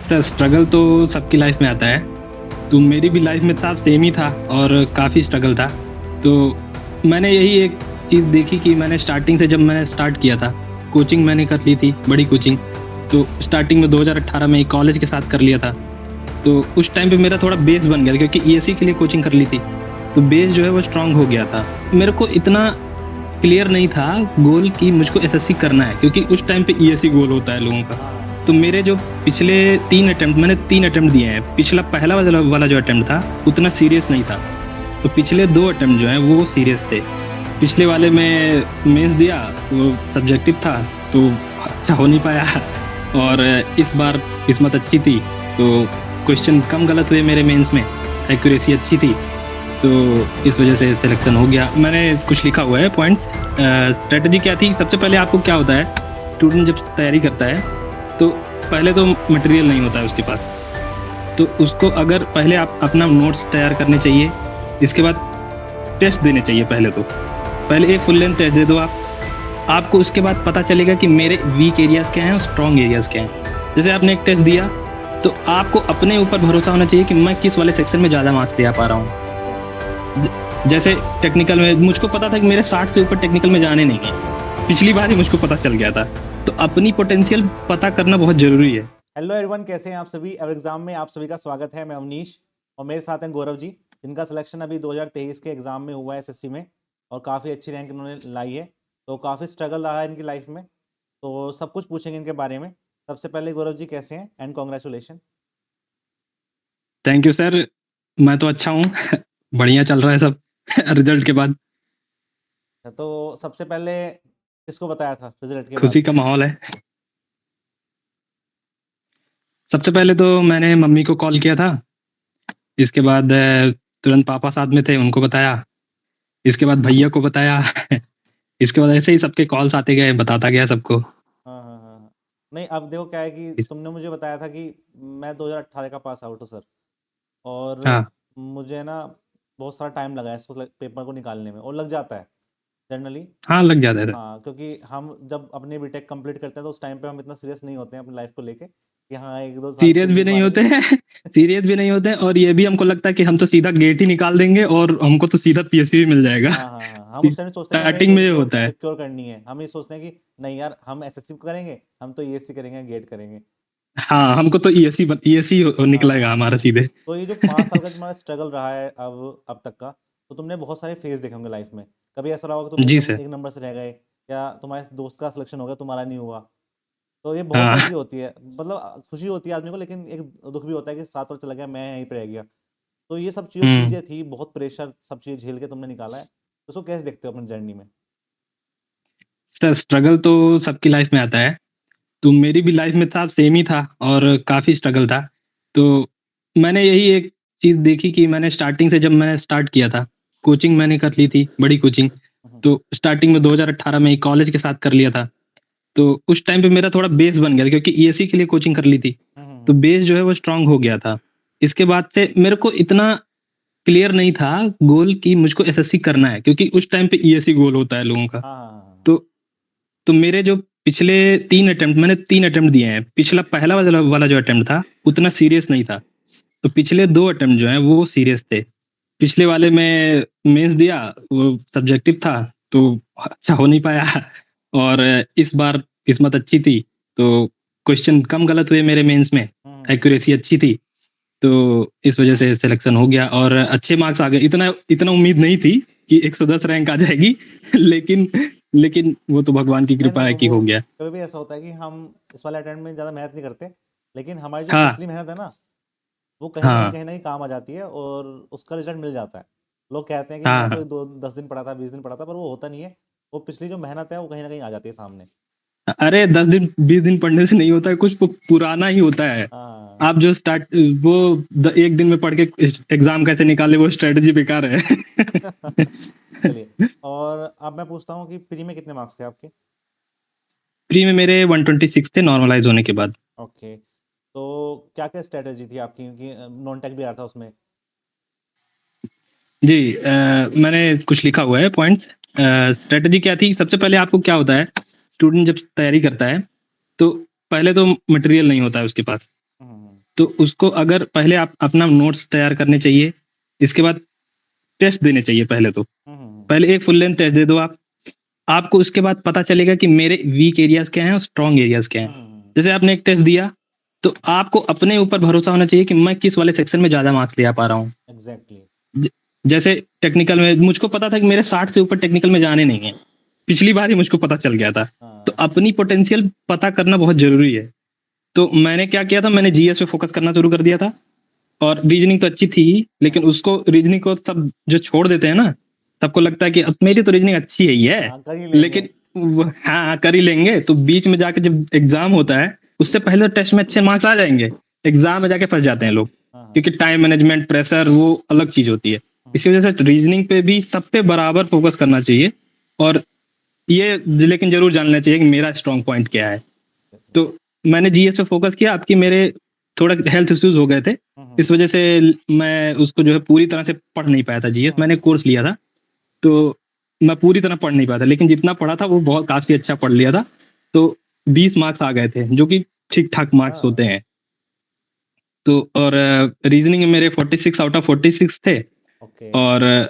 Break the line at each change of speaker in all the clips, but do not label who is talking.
Sir struggle तो सबकी life में आता है, तो मेरी भी लाइफ में था, सेम ही था और काफ़ी स्ट्रगल था। तो मैंने यही एक चीज़ देखी कि मैंने स्टार्टिंग से जब मैंने स्टार्ट किया था, कोचिंग मैंने कर ली थी, बड़ी कोचिंग। तो स्टार्टिंग में 2018 में कॉलेज के साथ कर लिया था। तो उस टाइम पे मेरा थोड़ा बेस बन गया था क्योंकि ईएससी के लिए कोचिंग कर ली थी, तो बेस जो है वो स्ट्रॉन्ग हो गया था। मेरे को इतना क्लियर नहीं था गोल कि मुझको एसएससी करना है, क्योंकि उस टाइम पे ईएससी गोल होता है लोगों का। तो मेरे जो पिछले 3 अटेम्प्ट मैंने 3 अटेम्प्ट दिए हैं। पिछला पहला वाला जो अटेम्प्ट था उतना सीरियस नहीं था, तो पिछले 2 अटेम्प्ट जो हैं वो सीरियस थे। पिछले वाले में मेंस दिया, वो सब्जेक्टिव था तो अच्छा हो नहीं पाया, और इस बार किस्मत अच्छी थी तो क्वेश्चन कम गलत हुए मेरे मेंस में, एक्यूरेसी अच्छी थी, तो इस वजह से सिलेक्शन हो गया। मैंने कुछ लिखा हुआ है पॉइंट्स। स्ट्रेटजी क्या थी, सबसे पहले आपको क्या होता है, स्टूडेंट जब तैयारी करता है तो पहले तो मटेरियल नहीं होता है उसके पास, तो उसको अगर पहले आप अपना नोट्स तैयार करने चाहिए। इसके बाद टेस्ट देने चाहिए। पहले एक फुल लेंथ टेस्ट दे दो आपको उसके बाद पता चलेगा कि मेरे वीक एरियाज़ क्या हैं और स्ट्रॉन्ग एरियाज़ क्या हैं। जैसे आपने एक टेस्ट दिया तो आपको अपने ऊपर भरोसा होना चाहिए कि मैं किस वाले सेक्शन में ज़्यादा मार्क्स ले आ पा रहा हूँ। जैसे टेक्निकल में मुझको पता था कि मेरे 60 से ऊपर टेक्निकल में जाने नहीं है, पिछली बार ही मुझको पता चल गया था। तो अपनी पोटेंशियल पता करना बहुत ज़रूरी है।
हेलो एवरीवन, कैसे हैं आप सभी। एवर एग्जाम में आप सभी का स्वागत है। मैं अवनीश और मेरे साथ हैं गौरव जी, जिनका सिलेक्शन अभी 2023 के एग्जाम में हुआ है एसएससी में, और काफ़ी अच्छी रैंक इन्होंने लाई है। तो काफ़ी स्ट्रगल रहा है इनकी लाइफ में, तो सब कुछ पूछेंगे इनके बारे में। सबसे पहले गौरव जी, कैसे हैं and congratulation.
Thank you sir, मैं तो अच्छा हूँ। बढ़िया चल रहा है सब रिजल्ट के बाद।
तो सबसे पहले किसको बताया था रिजल्ट के बाद?
खुशी का माहौल है। सबसे पहले तो मैंने मम्मी को कॉल किया था, इसके बाद तुरंत पापा साथ में थे, उनको बताया। इसके बाद भैया को बताया। इसके बाद ऐसे ही सबके कॉल्स आते गए, बताता गया सबको।
हाँ हाँ हाँ हाँ। नहीं, अब देखो क्या है कि तुमने मुझे बताया था कि मैं 2018 का पास आउट हूँ सर, और
हाँ
मुझे ना बहुत सारा टाइम लगा है इसको पेपर को निकालने में, और लग जाता है जनरली।
हाँ, लग जाता है।
हाँ, क्योंकि हम जब अपनी बीटेक कंप्लीट करते हैं तो उस टाइम पे हम इतना सीरियस नहीं होते हैं अपनी लाइफ को लेके कि हाँ 1-2 साल
सीरियस
चिल
भी
भी
नहीं होते
मारेंगे।
हैं। सीरियस भी नहीं होते हैं, और ये भी हमको लगता है कि हम तो सीधा गेट ही निकाल देंगे और हमको तो सीधा पीएससी भी मिल जाएगा।
हाँ हाँ हाँ, हम उस टाइम सोचते हैं कि हमें
स्टार्टिंग में
एक
ये
जॉब
होता है।
सिक्योर करनी है। हम ये सोचते हैं कि नहीं यार, हम एसएससी करेंगे, हम तो ईएससी करेंगे, गेट करेंगे।
हाँ, हमको तो ईएससी
हाँ
निकलेगा
हाँ
हमारा
हाँ।
सीधे।
तो ये जो 5 साल का तुम्हारा स्ट्रगल रहा है अब तक का, तो तुमने बहुत सारे फेज देखे होंगे लाइफ में। कभी ऐसा रहा होगा कि तुम
जी सर।
एक नंबर से रह गए, या तुम्हारे दोस्त का सिलेक्शन हो गया, तुम्हारा नहीं हुआ। तो ये बहुत सारी
हाँ।
चीज़ होती है, मतलब खुशी होती है आदमी को, लेकिन एक दुख भी होता है कि 7 वर्ष चला गया, मैं यहीं पे रह गया। तो ये सब जो
हम्म।
चीज़ें थी, बहुत प्रेशर, सब चीज़ झेल के तुमने निकाला है, तो उसको कैसे देखते हो अपनी जर्नी में?
सर स्ट्रगल तो सबकी लाइफ में आता है, तो मेरी भी लाइफ में था, सेम ही था और काफ़ी स्ट्रगल था। तो मैंने यही एक चीज़ देखी कि मैंने स्टार्टिंग से जब मैंने स्टार्ट किया था, कोचिंग मैंने कर ली थी, बड़ी कोचिंग।
हम्म
तो स्टार्टिंग में 2018 में कॉलेज के साथ कर लिया था। तो उस टाइम पे मेरा थोड़ा बेस बन गया था क्योंकि ईएससी के लिए कोचिंग कर ली थी।
हम्म हम्म
तो
हम्म,
बेस जो है वो स्ट्रॉन्ग हो गया था। इसके बाद से मेरे को इतना क्लियर नहीं था गोल कि मुझको एसएससी करना है, क्योंकि उस टाइम पे ईएससी गोल होता है लोगों का।
हाँ हाँ हाँ हाँ।
तो तो मेरे जो पिछले 3 अटेम्प्ट मैंने 3 अटेम्प्ट दिए हैं। पिछला पहला वाला जो अटेम्प्ट था उतना सीरियस नहीं था, तो पिछले 2 अटेम्प्ट जो हैं वो सीरियस थे। पिछले वाले में मेंस दिया, वो सब्जेक्टिव था तो अच्छा हो नहीं पाया, और इस बार किस्मत अच्छी थी तो क्वेश्चन कम गलत हुए मेरे मेंस में,
हम्म।
एक्यूरेसी अच्छी थी, तो इस वजह से सिलेक्शन हो गया और अच्छे मार्क्स आ गए। इतना इतना उम्मीद नहीं थी कि 110 रैंक आ जाएगी। लेकिन लेकिन वो तो भगवान की
नहीं
कृपा
नहीं,
है कि
वो
हो गया।
कभी भी ऐसा होता है कि हम इस वाले अटेम्प्ट में ज़्यादा मेहनत नहीं करते, लेकिन हमारी जो
हाँ,
पिछली मेहनत है ना, वो
हाँ,
कहीं ना कहीं काम आ जाती है, और उसका रिजल्ट मिल जाता है। लोग कहते हैं कि
हाँ,
मैं तो
हाँ।
10 दिन पढ़ा था, 20 दिन पढ़ा था, पर वो होता नहीं है। वो पिछली जो मेहनत है वो कहीं ना कहीं आ जाती है सामने।
अरे 10 दिन 20 दिन पढ़ने से नहीं होता है, कुछ पुराना ही होता है।
हाँ।
आप जो स्टार्ट वो 1 दिन में पढ़ के एग्जाम कैसे निकाले, वो स्ट्रेटजी बेकार है।
चलिए, और अब मैं पूछता हूँ कि प्री में कितने मार्क्स थे आपके?
प्री में मेरे 126 थे नॉर्मलाइज होने के बाद।
ओके। तो क्या क्या स्ट्रेटेजी थी आपकी, क्योंकि नॉन टेक भी आ रहा था उसमें।
जी, मैंने कुछ लिखा हुआ है पॉइंट्स। स्ट्रेटजी क्या थी, सबसे पहले आपको क्या होता है, स्टूडेंट जब तैयारी करता है तो पहले तो मटेरियल नहीं होता है उसके पास, तो उसको अगर पहले आप अपना नोट्स तैयार करने चाहिए, इसके बाद टेस्ट देने चाहिए पहले तो। पहले एक फुल लेंथ टेस्ट दे दो आप। आपको उसके बाद पता चलेगा कि मेरे वीक एरियाज़ क्या हैं और स्ट्रॉन्ग एरियाज़ क्या हैं। जैसे आपने एक टेस्ट दिया, तो आपको अपने ऊपर भरोसा होना चाहिए कि मैं किस वाले सेक्शन में ज़्यादा मार्क्स ले आ पा रहा हूँ।
एग्ज़ैक्टली।
जैसे टेक्निकल में मुझको पता था कि मेरे 60 से ऊपर टेक्निकल में जाने नहीं है। पिछली बार ही मुझको पता चल गया था। तो
हाँ।
अपनी पोटेंशियल पता करना बहुत ज़रूरी है। तो मैंने क्या किया था, मैंने जीएस पे फ़ोकस करना शुरू कर दिया था और रीजनिंग तो अच्छी थी ही, लेकिन उसको रीजनिंग को सब जो छोड़ देते हैं ना, सबको लगता है कि अब मेरी तो रीजनिंग अच्छी ही है,
हाँ, कर ही लेंगे।
लेकिन हाँ, कर ही लेंगे। तो बीच में जाके जब एग्ज़ाम होता है, उससे पहले टेस्ट में अच्छे मार्क्स आ जाएँगे, एग्ज़ाम में जाके फँस जाते हैं लोग।
हाँ,
क्योंकि टाइम मैनेजमेंट, प्रेशर वो अलग चीज़ होती है। इसी वजह से रीजनिंग पे भी सब पे बराबर फ़ोकस करना चाहिए और ये लेकिन ज़रूर जानना चाहिए कि मेरा स्ट्रॉन्ग पॉइंट क्या है। तो मैंने जीएस पे फ़ोकस किया, आपकी मेरे थोड़ा हेल्थ इश्यूज़ हो गए थे, इस वजह से मैं उसको जो है पूरी तरह से पढ़ नहीं पाया था जीएस। मैंने कोर्स लिया था, तो मैं पूरी तरह पढ़ नहीं पाया था, लेकिन जितना पढ़ा था वो बहुत काफ़ी अच्छा पढ़ लिया था। तो 20 मार्क्स आ गए थे, जो कि ठीक-ठाक मार्क्स होते हैं। तो और रीजनिंग में मेरे 46 आउट ऑफ 46 थे
ओके।
और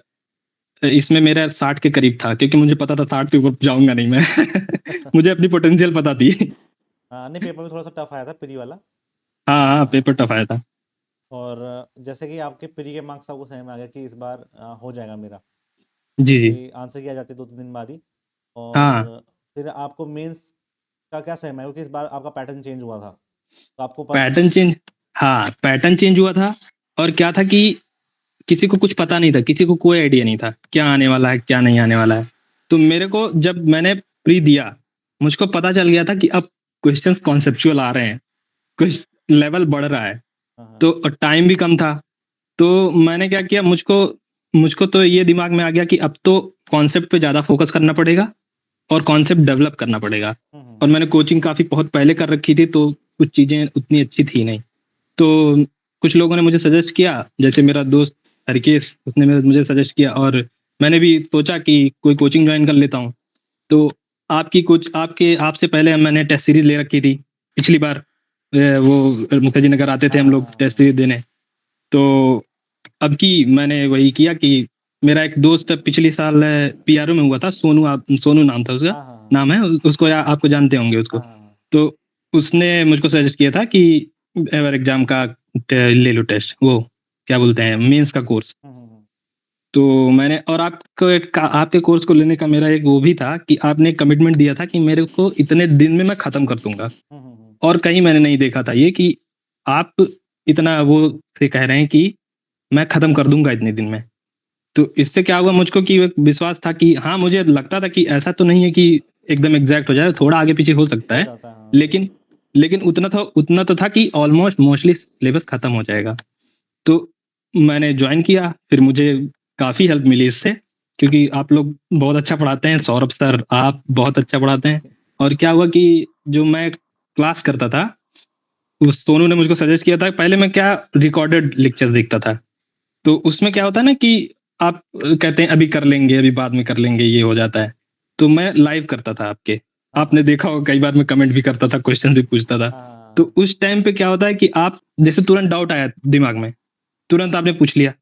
इसमें मेरा 60 के करीब था, क्योंकि मुझे पता था 60 से ऊपर जाऊँगा नहीं मैं। मुझे अपनी पोटेंशियल पता थी।
हाँ, नहीं पेपर में थोड़ा-सा टफ आया था प्री वाला।
हाँ, हाँ,
हाँ,
पेपर टफ आया था।
और जैसे कि आपके प्री के मार्क्स आपको समझ में आ गया कि इस बार हो जाएगा मेरा,
जी, जी।
क्योंकि आंसर किया जाते 2-3 दिन बाद ही।
हाँ,
और फिर आपको मेंस का क्या समझ में आया, क्योंकि इस बार आपका पैटर्न चेंज हुआ था, तो आपको
पैटर्न चेंज हाँ, पैटर्न चेंज हुआ था और क्या था कि किसी को कुछ पता नहीं था, किसी को कोई आइडिया नहीं था, क्या आने वाला है, क्या नहीं आने वाला है। तो मेरे को जब मैंने प्री दिया, मुझको पता चल गया था कि अब क्वेश्चंस कॉन्सेप्चुअल आ रहे हैं, कुछ लेवल बढ़ रहा है,
हाँ,
तो टाइम भी कम था। तो मैंने क्या किया, मुझको मुझको तो ये दिमाग में आ गया कि अब तो कॉन्सेप्ट पे ज़्यादा फ़ोकस करना पड़ेगा और कॉन्सेप्ट डेवलप करना पड़ेगा। और मैंने कोचिंग काफ़ी बहुत पहले कर रखी थी, तो कुछ चीज़ें उतनी अच्छी थी नहीं। तो कुछ लोगों ने मुझे सजेस्ट किया, जैसे मेरा दोस्त हरकेश, उसने मुझे सजेस्ट किया और मैंने भी सोचा कि कोई कोचिंग जॉइन कर लेता हूँ। तो आपके आपसे पहले मैंने टेस्ट सीरीज़ ले रखी थी, पिछली बार वो मुखर्जी नगर आते थे हम लोग
हाँ,
टेस्ट सीरीज़ देने। तो अब की मैंने वही किया कि मेरा एक दोस्त पिछले साल पीआरओ में हुआ था, सोनू नाम था उसका,
हाँ, हाँ,
नाम है उसको, या आपको जानते होंगे उसको।
हाँ,
तो उसने मुझको सजेस्ट किया था कि एवर एग्जाम का ले लो टेस्ट, वो क्या बोलते हैं, मेंस का कोर्स। तो मैंने और आपके कोर्स को लेने का मेरा एक वो भी था कि आपने एक कमिटमेंट दिया था कि मेरे को इतने दिन में मैं खत्म कर दूंगा, और कहीं मैंने नहीं देखा था ये कि आप इतना वो से कह रहे हैं कि मैं खत्म कर दूंगा इतने दिन में। तो इससे क्या हुआ मुझको कि एक विश्वास था कि हाँ, मुझे लगता था कि ऐसा तो नहीं है कि एकदम एग्जैक्ट हो जाए, थोड़ा आगे पीछे हो सकता
हो
है,
जाता है, हाँ।
लेकिन लेकिन उतना तो था कि ऑलमोस्ट मोस्टली सिलेबस खत्म हो जाएगा। तो मैंने ज्वाइन किया, फिर मुझे काफ़ी हेल्प मिली इससे, क्योंकि आप लोग बहुत अच्छा पढ़ाते हैं, सौरभ सर आप बहुत अच्छा पढ़ाते हैं। और क्या हुआ कि जो मैं क्लास करता था, उस सोनू ने मुझको सजेस्ट किया था, पहले मैं क्या रिकॉर्डेड लेक्चर देखता था, तो उसमें क्या होता है ना कि आप कहते हैं अभी कर लेंगे, अभी बाद में कर लेंगे, ये हो जाता है। तो मैं लाइव करता था आपके। आपने देखा होगा कई बार मैं कमेंट भी करता था, क्वेश्चन भी पूछता था। तो
हाँ,
उस टाइम पे क्या होता है कि आप जैसे तुरंत डाउट आया दिमाग में, तुरंत आपने पूछ लिया,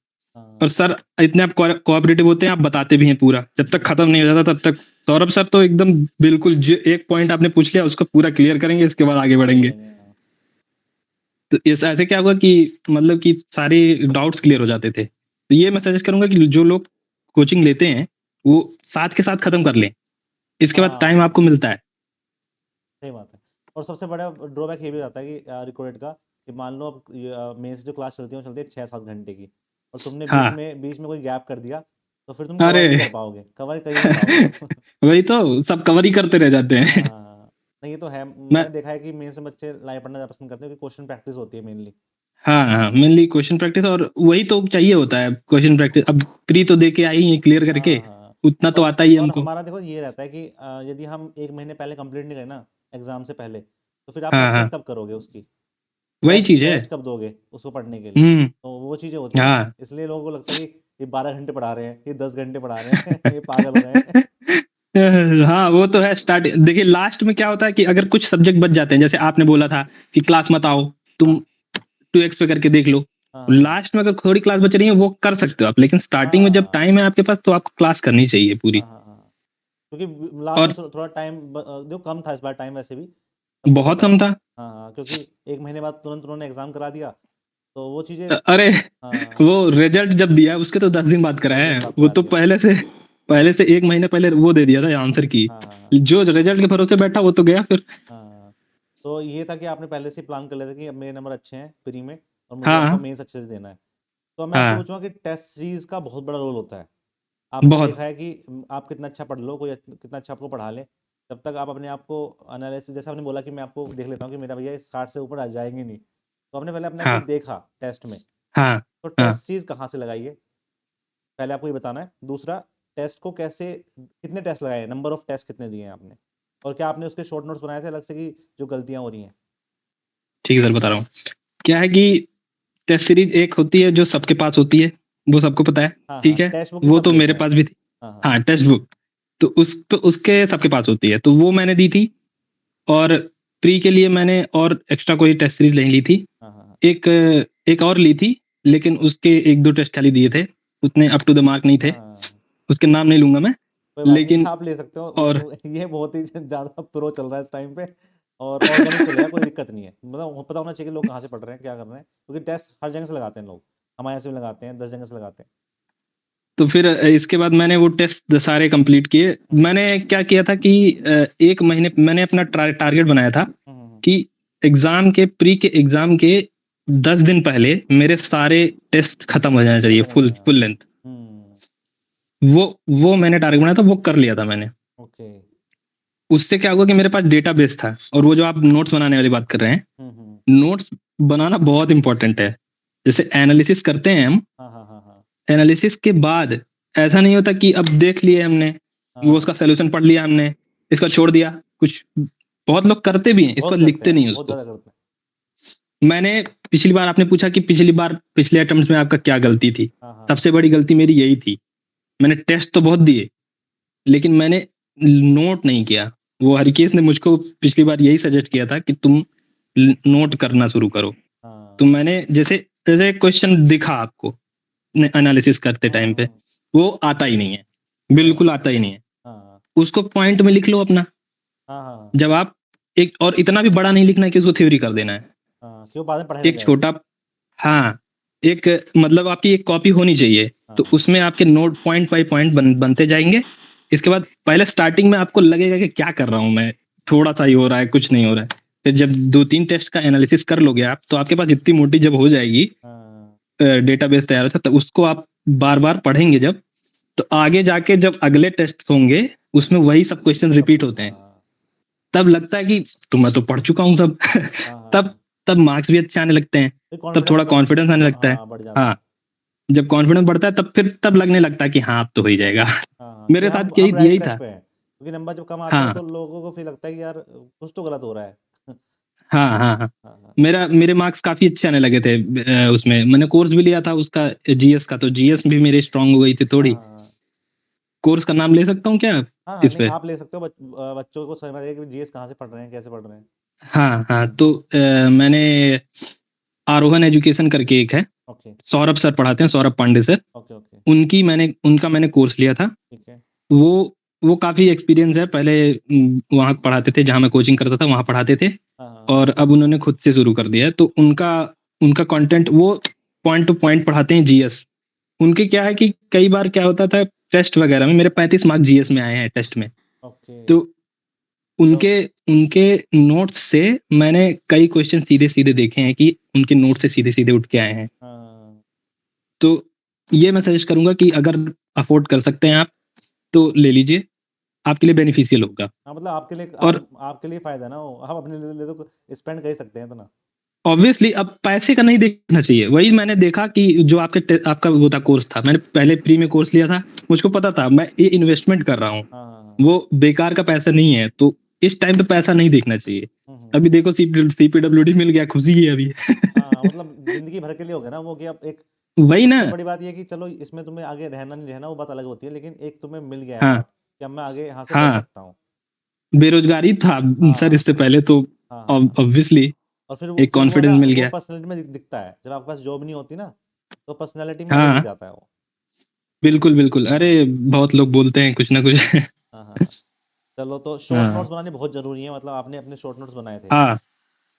और सर इतने आप कोऑपरेटिव होते हैं, आप बताते भी हैं पूरा, जब तक खत्म नहीं हो जाता तब तक। सौरभ सर तो एकदम बिल्कुल एक पॉइंट आपने पूछ लिया उसको पूरा क्लियर करेंगे, इसके बाद आगे बढ़ेंगे।
हाँ।
तो इस ऐसे क्या हुआ कि मतलब कि सारे डाउट्स क्लियर हो जाते थे। तो ये मैं सजेस्ट करूँगा कि जो लोग कोचिंग लेते हैं, वो साथ के साथ खत्म कर लें। इसके बाद टाइम
हाँ,
आपको मिलता है।
सही बात है। और सबसे बड़ा ड्रॉबैक ये भी हो जाता है कि रिकॉर्डेड का, कि मान लो अब मेंस जो क्लास चलती है वो चलती है 6-7 घंटे की, और तुमने बीच
हाँ,
में बीच में कोई गैप कर दिया, तो फिर तुम कवर नहीं
अरे!
कर पाओगे, कवर कर ही नहीं पाओगे।
वही तो, सब कवर ही करते रह जाते हैं।
हाँ, नहीं ये तो है,
मैं
मैंने देखा है कि मेंस में बच्चे लाइव पढ़ना ज़्यादा पसंद करते हैं, क्योंकि क्वेश्चन प्रैक्टिस होती है मेनली।
हाँ, हाँ, मेनली क्वेश्चन प्रैक्टिस, और वही तो चाहिए होता है, क्वेश्चन प्रैक्टिस। अब प्री तो दे के आई हैं क्लियर करके,
हाँ, हाँ।
उतना तो आता ही है
और
हमको।
हमारा देखो ये रहता है कि यदि हम 1 महीने पहले कंप्लीट नहीं करें ना एग्ज़ाम से पहले, तो फिर आप
हाँ,
प्रैक्टिस
हाँ,
कब करोगे उसकी?
वही
टेस्ट
चीज़ है।
टेस्ट कब दोगे उसको पढ़ने के लिए?
हुँ,
तो वो चीज़ें होती हैं,
हाँ।
इसलिए लोगों को लगता है कि ये 12 घंटे पढ़ा रहे हैं, ये 10 घंटे पढ़ा रहे हैं, ये पागल हो रहे हैं।
हाँ, वो तो है। स्टार्ट देखिए, लास्ट में क्या होता है कि अगर कुछ सब्जेक्ट बच जाते हैं, जैसे आपने बोला था कि क्लास मत आओ, तुम
हाँ,
2x पे करके देख लो।
हाँ,
लास्ट में अगर थोड़ी क्लास बच रही है वो कर सकते हो आप, लेकिन स्टार्टिंग में जब
हाँ,
टाइम है आपके पास तो आपको क्लास करनी चाहिए पूरी।
हाँ, हाँ, हाँ। क्योंकि लास्ट में
और
थोड़ा टाइम जो कम था इस बार टाइम वैसे भी, तब तो
बहुत
पता है।
कम था।
हाँ, हाँ, क्योंकि 1 महीने बाद तुरंत उन्होंने एग्ज़ाम करा दिया, तो वो चीज़ें।
अरे
हाँ,
वो रिजल्ट जब दिया उसके तो 10 दिन बाद
10
कराए
दिन
हैं,
बाद
वो
करा
तो
दिया।
पहले से 1 महीने पहले वो दे दिया था आंसर की।
हाँ, हाँ, हाँ,
जो रिजल्ट के भरोसे बैठा वो तो गया फिर।
हाँ। तो ये था कि आपने पहले से प्लान कर लिया था कि अब मेरे नंबर अच्छे हैं प्री में, और मुझे आपका
हाँ
मेंस अच्छे से देना है। तो मैं आपसे
हाँ
पूछूंगा कि टेस्ट सीरीज का बहुत बड़ा रोल होता है। आपने
बहुत।
देखा है कि आप कितना अच्छा पढ़ लो, कोई कितना अच्छा आपको पढ़ा ले, तब तक आप अपने आप को एनालिसिस, जैसे आपने बोला कि मैं आपको देख लेता हूँ कि मेरा भैया 60 से ऊपर आ जाएंगे नहीं, तो आपने पहले अपने आप को
हाँ
देखा टेस्ट में।
हाँ
तो
हाँ।
टेस्ट सीरीज कहाँ से लगाई है, पहले आपको ये बताना है। दूसरा, टेस्ट को कैसे, कितने टेस्ट लगाए, नंबर ऑफ टेस्ट कितने दिए हैं आपने, और क्या आपने उसके शॉर्ट नोट्स बनाए थे अलग से कि जो गलतियां हो रही हैं।
ठीक है सर बता रहा हूँ। क्या है कि टेस्ट सीरीज एक होती है जो सबके पास होती है, वो सबको पता है।
हाँ, हाँ,
ठीक है।
टेक्स्ट बुक ही
वो
सब
तो
लेते
मेरे
हैं।
पास भी थी।
हाँ, हाँ,
हाँ टेक्स्ट बुक। तो उसके सबके पास होती है, तो वो मैंने दी थी। और प्री के लिए मैंने और एक्स्ट्रा कोई टेस्ट सीरीज नहीं ली थी।
हाँ, हाँ, हाँ,
एक एक और ली थी, लेकिन उसके 1-2 टेस्ट खाली दिए थे, उतने अप टू द मार्क नहीं थे।
हाँ, हाँ।
उसके नाम नहीं लूंगा मैं।
कोई बात नहीं,
लेकिन
आप ले सकते हो।
और
ये बहुत ही ज़्यादा प्रो चल रहा है इस टाइम पे, और ऑर्गेनिक चलेगा, कोई दिक्कत नहीं है। मतलब पता होना चाहिए कि लोग कहाँ से पढ़ रहे हैं, क्या कर रहे हैं, क्योंकि टेस्ट हर जगह से लगाते हैं लोग। हमारे यहाँ से भी लगाते हैं, 10 जगह से लगाते हैं।
तो फिर इसके बाद मैंने वो टेस्ट सारे कंप्लीट किए।
हम्म,
मैंने क्या किया था कि 1 महीने मैंने अपना टारगेट बनाया था
हम्म, हम्म,
कि प्री के एग्जाम के 10 दिन पहले मेरे सारे टेस्ट खत्म हो जाना चाहिए,
खत्म हो
फुल
जाएगा।
Full length.
हम्म।
वो वो मैंने टारगेट बनाया था, वो कर लिया था मैंने।
ओके।
उससे क्या हुआ कि मेरे पास डेटाबेस था। और वो जो आप नोट्स बनाने वाली बात कर रहे हैं,
हम्म, हम्म।
नोट्स बनाना बहुत इंपॉर्टेंट है। जैसे एनालिसिस करते हैं हम,
हाँ, हाँ, हाँ, हाँ,
एनालिसिस के बाद ऐसा नहीं होता कि अब देख लिए हमने, वो
हाँ।
उसका सॉल्यूशन पढ़ लिया हमने, इसका छोड़ दिया कुछ। बहुत लोग करते भी हैं, इस पर
बहुत करते
लिखते
हैं,
नहीं है
बहुत
उसको।
ज़्यादा करते हैं।
मैंने पिछली बार आपने पूछा कि पिछले अटेम्प्ट में आपका क्या गलती थी।
हाँ, हाँ,
सबसे बड़ी गलती मेरी यही थी। मैंने टेस्ट तो बहुत दिए, लेकिन मैंने नोट नहीं किया। वो हरिकेश ने मुझको पिछली बार यही सजेस्ट किया था कि तुम नोट करना शुरू करो। तो
हाँ।
मैंने जैसे जैसे क्वेश्चन दिखा आपको एनालिसिस करते
हम्म,
टाइम पे, वो आता ही नहीं है,
सही बात
बिल्कुल
है।
आता ही नहीं है।
हाँ,
उसको पॉइंट में लिख लो अपना।
हाँ, हाँ, हाँ,
जब आप एक और इतना भी बड़ा नहीं लिखना है कि उसको थ्योरी कर देना है।
हाँ, क्यों बाद में पढ़ाई ना
एक
जाए।
छोटा, हाँ, एक मतलब आपकी एक कॉपी होनी चाहिए। तो
हाँ,
उसमें आपके नोट पॉइंट बाय पॉइंट बनते जाएंगे। इसके बाद पहले स्टार्टिंग में आपको लगेगा कि क्या कर रहा हूँ मैं, थोड़ा सा ही हो रहा है, कुछ नहीं हो रहा है। फिर जब 2-3 टेस्ट का एनालिसिस कर लोगे आप, तो आपके पास इतनी मोटी जब हो जाएगी,
हाँ।
डेटाबेस तैयार होता है, तो उसको आप बार बार पढ़ेंगे जब, तो आगे जाके जब अगले टेस्ट होंगे उसमें वही सब क्वेश्चन
सब
रिपीट
कुछ,
होते हैं।
हाँ,
तब लगता है कि तो मैं तो पढ़ चुका हूँ सब।
हाँ, हाँ,
तब
हाँ।
तब मार्क्स भी अच्छे आने लगते हैं।
फिर
तब
कॉन्फिडेंस
थोड़ा कॉन्फिडेंस आने लगता है।
हाँ, बढ़ जाता है।
हाँ, जब कॉन्फिडेंस बढ़ता है तब लगने लगता है कि हाँ अब तो हो ही जाएगा।
हाँ, हाँ, कि
मेरे
हम
साथ यही
हम राइट
यही
ट्रैक
था।
पे हैं, क्योंकि नंबर जब कम आते हैं
हाँ
तो लोगों को फील लगता है कि यार कुछ तो गलत हो रहा है।
हाँ हाँ हाँ।
हाँ, हाँ,
मेरे मार्क्स काफी अच्छे आने लगे थे। उसमें मैंने कोर्स भी लिया था उसका, जीएस का, तो जीएस भी मेरी स्ट्रांग हो गई थी
हाँ,
थोड़ी।
हाँ,
कोर्स का नाम ले सकता हूँ क्या
हाँ, हाँ,
इस
नहीं
पे?
आप ले सकते हो। बच्चों को समझ आएगा कि जीएस कहाँ से पढ़ रहे हैं, कैसे पढ़ रहे हैं।
हाँ हाँ। तो मैंने आरोहन एजुकेशन करके एक है,
ओके,
सौरभ सर पढ़ाते हैं, Saurabh Pandey sir.
Okay, okay.
उनका मैंने कोर्स लिया था।
ठीक है।
वो वो काफी एक्सपीरियंस है। पहले वहाँ पढ़ाते थे जहाँ मैं कोचिंग करता था, वहाँ पढ़ाते थे।
हाँ, हाँ,
और अब उन्होंने खुद से शुरू कर दिया है, तो उनका उनका कंटेंट वो पॉइंट टू पॉइंट पढ़ाते हैं जीएस। उनके क्या है कि कई बार क्या होता था टेस्ट वगैरह में, मेरे 35 मार्क्स जीएस में आए हैं टेस्ट में।
ओके।
तो
तो
उनके उनके नोट्स से मैंने कई क्वेश्चन सीधे सीधे देखे हैं कि उनके नोट से सीधे सीधे उठ के आए हैं।
हाँ,
तो ये मैं सजेस्ट करूंगा कि अगर अफोर्ड कर सकते हैं आप तो ले लीजिए, आपके लिए बेनिफिशियल होगा।
हाँ, मतलब आपके लिए,
और
आपके लिए फायदा है ना वो, आप अपने लिए तो स्पेंड कर ही सकते हैं इतना।
ऑब्वियसली अब पैसे का नहीं देखना चाहिए। वही मैंने देखा कि जो आपका वो था कोर्स था, मैंने पहले फ्री में कोर्स लिया था। मुझको पता था मैं ये इन्वेस्टमेंट कर रहा हूँ,
हाँ, हाँ, हाँ,
वो बेकार का पैसा नहीं है। तो इस टाइम पे पैसा नहीं देखना चाहिए।
हम्म,
अभी देखो सीपीडब्ल्यूडी मिल गया, खुशी है अभी।
हाँ, मतलब जिंदगी भर के लिए हो गया ना वो, कि अब एक,
वही ना।
सबसे बड़ी बात ये है कि चलो इसमें तुम्हें आगे रहना नहीं रहना वो बात अलग होती है, लेकिन एक तुम्हें मिल गया है
हाँ
पाथ, कि अब मैं आगे यहाँ से कर
हाँ।
सकता हूँ।
बेरोजगारी था सर
हाँ,
इससे पहले तो,
हाँ, हाँ, हाँ।
ऑब्वियसली।
और फिर
एक
वो है
कॉन्फिडेंस
ना,
मिल
वो
गया।
पर्सनैलिटी में दिखता है जब आपके पास जॉब नहीं होती ना, तो पर्सनैलिटी में आगे दिख
हाँ,
जाता है वो।
बिल्कुल, बिल्कुल। अरे!
हाँ
बहुत लोग बोलते हैं कुछ ना कुछ।
हाँ हाँ। चलो, तो शॉर्ट
हाँ,
नोट्स बनाने बहुत जरूरी है, मतलब आपने अपने शॉर्ट नोट्स बनाए थे?
हाँ,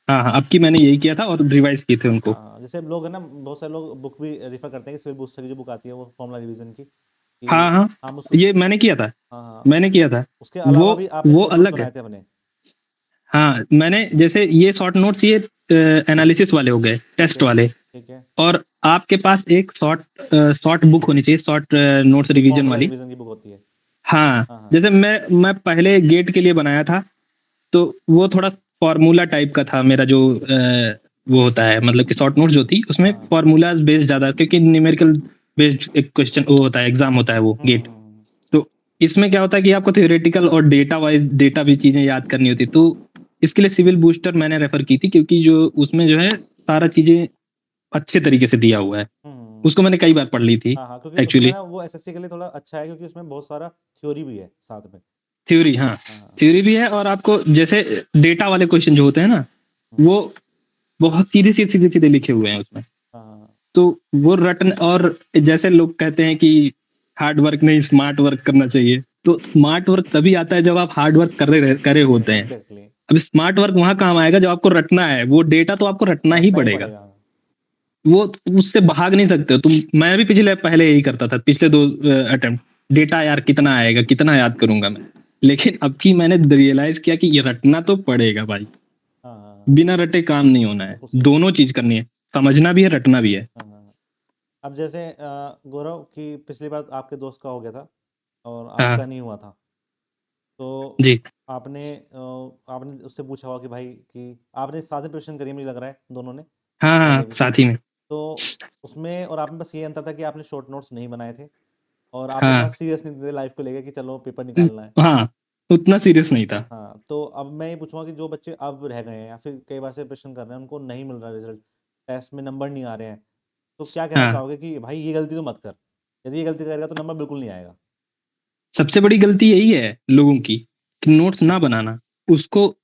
हाँ, हाँ, अब की मैंने यही किया था और रिवाइज़ किए थे उनको।
हाँ, जैसे लोग है ना, बहुत सारे लोग बुक भी रेफर करते हैं कि सिविल बूस्टर की जो बुक आती है वो फॉर्मूला रिवीजन की,
हाँ,
कि
हाँ,
हम उसको।
ये मैंने किया था,
हाँ हाँ।
मैंने किया था।
उसके
वो
अलावा भी आपने
वो
शॉर्ट नोट्स
अलग है।
बनाए थे अपने?
हाँ, मैंने जैसे ये शॉर्ट नोट्स ये एनालिसिस वाले हो गए,
ठीक
टेस्ट
है
वाले।
ठीक है।
और आपके पास एक शॉर्ट बुक होनी चाहिए, शॉर्ट नोट्स
जो
रिवीजन
फॉर्मूला
वाली।
रिवीजन की बुक होती है।
हाँ,
हाँ हाँ।
जैसे मैं पहले गेट के लिए बनाया था, तो वो थोड़ा फ़ॉर्मूला टाइप का था मेरा जो वो होता है, मतलब कि शॉर्ट नोट्स जो थी उसमें
हाँ।
फ़ॉर्मूलाज़ बेस्ड ज़्यादा, क्योंकि न्यूमेरिकल बेस्ड एक क्वेश्चन वो होता है, एग्ज़ाम होता है वो गेट।
हम्म।
तो इसमें क्या होता है कि आपको थ्योरेटिकल और डेटा वाइज़ डेटा भी चीज़ें याद करनी होती है। तो इसके लिए सिविल बूस्टर मैंने रेफ़र की थी, क्योंकि जो उसमें जो है सारा चीज़ें अच्छे तरीके से दिया हुआ है।
हम्म।
उसको मैंने कई बार पढ़ ली थी
हाँ हाँ, क्योंकि उसमें
एक्चुअली।
ना वो एसएससी के लिए थोड़ा अच्छा है, क्योंकि उसमें बहुत सारा थ्योरी भी है साथ में।
थ्योरी, हाँ,
हाँ हाँ।
थ्योरी भी है और आपको जैसे डेटा वाले क्वेश्चन जो होते हैं ना,
हम्म,
वो बहुत सीधे-सीधे लिखे हुए हैं उसमें।
हाँ हाँ।
तो वो रटन और जैसे लोग कहते हैं कि हार्ड वर्क नहीं स्मार्ट वर्क करना चाहिए। तो स्मार्ट वर्क तभी आता है जब आप हार्ड वर्क करे होते हैं।
एग्जैक्टली।
अब स्मार्ट वर्क वहाँ काम आएगा जब आपको रटना है, वो डेटा तो आपको रटना ही
रटना ही
पड़ेगा।
पड़ेगा।
वो उससे भाग नहीं सकते हो तुम। मैं भी पहले यही करता था, पिछले 2 अटेम्प्ट। डेटा यार कितना आएगा, कितना याद करूँगा मैं। लेकिन अब की मैंने रियलाइज़ किया कि ये रटना तो पड़ेगा भाई।
हाँ हाँ हाँ,
बिना रटे काम नहीं होना है।
बिल्कुल सही बात
दोनों
है।
चीज़ करनी है। समझना भी है, रटना भी है।
हाँ हाँ हाँ। अब जैसे गौरव की पिछली बार आपके दोस्त का हो गया था और
हाँ,
आपका नहीं हुआ था, तो
जी।
आपने उससे पूछा होगा कि भाई, कि आपने साथ में प्रिपरेशन करी है, मुझे लग रहा है दोनों ने,
हाँ, हाँ,
पहले
हाँ,
भी।
साथ ही में।
तो उसमें और आप में बस ये अंतर था कि आपने शॉर्ट नोट्स नहीं बनाए थे, और आप इतना
हाँ।
सीरियस नहीं थे लाइफ को लेके कि चलो पेपर निकालना है।
हाँ, उतना सीरियस नहीं था।
हाँ, तो अब मैं ये पूछूंगा कि जो बच्चे अब रह गए हैं या फिर कई बार से प्रिपरेशन कर रहे हैं, उनको नहीं मिल रहा रिजल्ट, टेस्ट में नंबर नहीं आ रहे हैं, तो क्या कहना
हाँ,
चाहोगे कि भाई ये गलती तो मत कर, यदि ये गलती करेगा तो नंबर बिल्कुल नहीं आएगा?
सबसे बड़ी गलती यही है लोगों की, कि नोट्स ना बनाना। उसको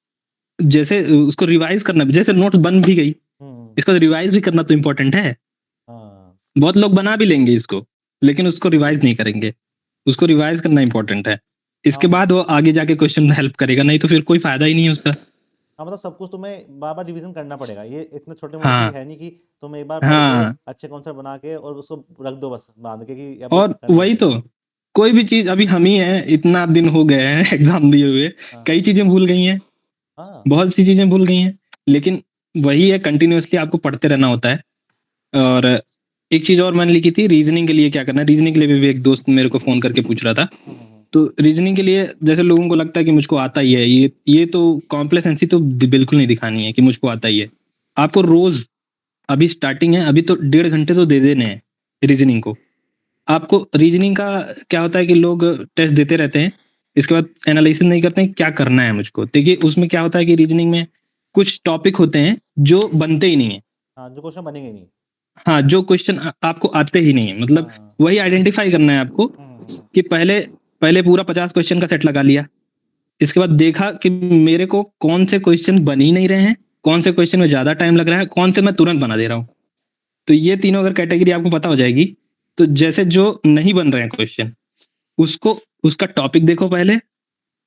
जैसे उसको रिवाइज़ करना, जैसे नोट्स बन भी गई,
हम्म।
इसको रिवाइज़ भी करना तो इम्पोर्टेंट है।
हाँ
बहुत लोग बना भी लेंगे इसको, लेकिन उसको रिवाइज़ नहीं करेंगे। उसको रिवाइज़ करना इम्पोर्टेंट है। इसके
हाँ।
बाद वो आगे जाके क्वेश्चन में हेल्प करेगा, नहीं तो फिर कोई फ़ायदा ही नहीं है उसका।
हाँ, मतलब सब कुछ तुम्हें बार बार रिवीजन करना पड़ेगा, ये इतने छोटे मोटे चीज़
हाँ,
है नहीं कि तुम एक बार पढ़ के
हाँ।
अच्छे कॉन्सेप्ट बना के और उसको रख दो बस बांध के कि अब
और
करना ही
वही
नहीं
तो,
है।
कोई भी चीज़ अभी हम ही हैं, इतना दिन हो गए हैं एग्ज़ाम दिए हुए,
हाँ
कई
हाँ
चीज़ें भूल गई हैं,
हाँ।
बहुत सी चीज़ें भूल गई हैं। लेकिन वही है, कंटिन्यूअसली आपको पढ़ते रहना होता है। और एक चीज़ और मैंने लिखी थी, रीज़निंग के लिए क्या करना है। रीज़निंग के लिए भी एक दोस्त मेरे को फ़ोन करके पूछ रहा था।
हम्म।
तो रीज़निंग के लिए जैसे लोगों को लगता है कि मुझको आता ही है, ये तो कॉम्प्लेसेंसी तो बिल्कुल नहीं दिखानी है कि मुझको आता ही है। आपको रोज़, अभी स्टार्टिंग है, अभी तो 1.5 घंटे तो दे देने हैं रीज़निंग को। आपको रीज़निंग का क्या होता है कि लोग टेस्ट देते रहते हैं, इसके बाद एनालिसिस नहीं करते हैं क्या करना है मुझको। देखिए उसमें क्या होता है कि रीज़निंग में कुछ टॉपिक होते हैं जो बनते ही नहीं हैं।
हाँ, जो क्वेश्चन बनेंगे नहीं।
हाँ, जो क्वेश्चन आपको आते ही नहीं है, मतलब
हाँ।
वही आइडेंटिफ़ाई करना है आपको,
हम्म।
कि पहले पहले पूरा 50 क्वेश्चन का सेट लगा लिया। इसके बाद देखा कि मेरे को कौन से क्वेश्चन बन ही नहीं रहे हैं, कौन से क्वेश्चन में ज़्यादा टाइम लग रहा है, कौन से मैं तुरंत बना दे रहा हूँ। तो ये तीनों अगर कैटेगरी आपको पता हो जाएगी, तो जैसे जो नहीं बन रहे हैं क्वेश्चन, उसको उसका टॉपिक देखो पहले।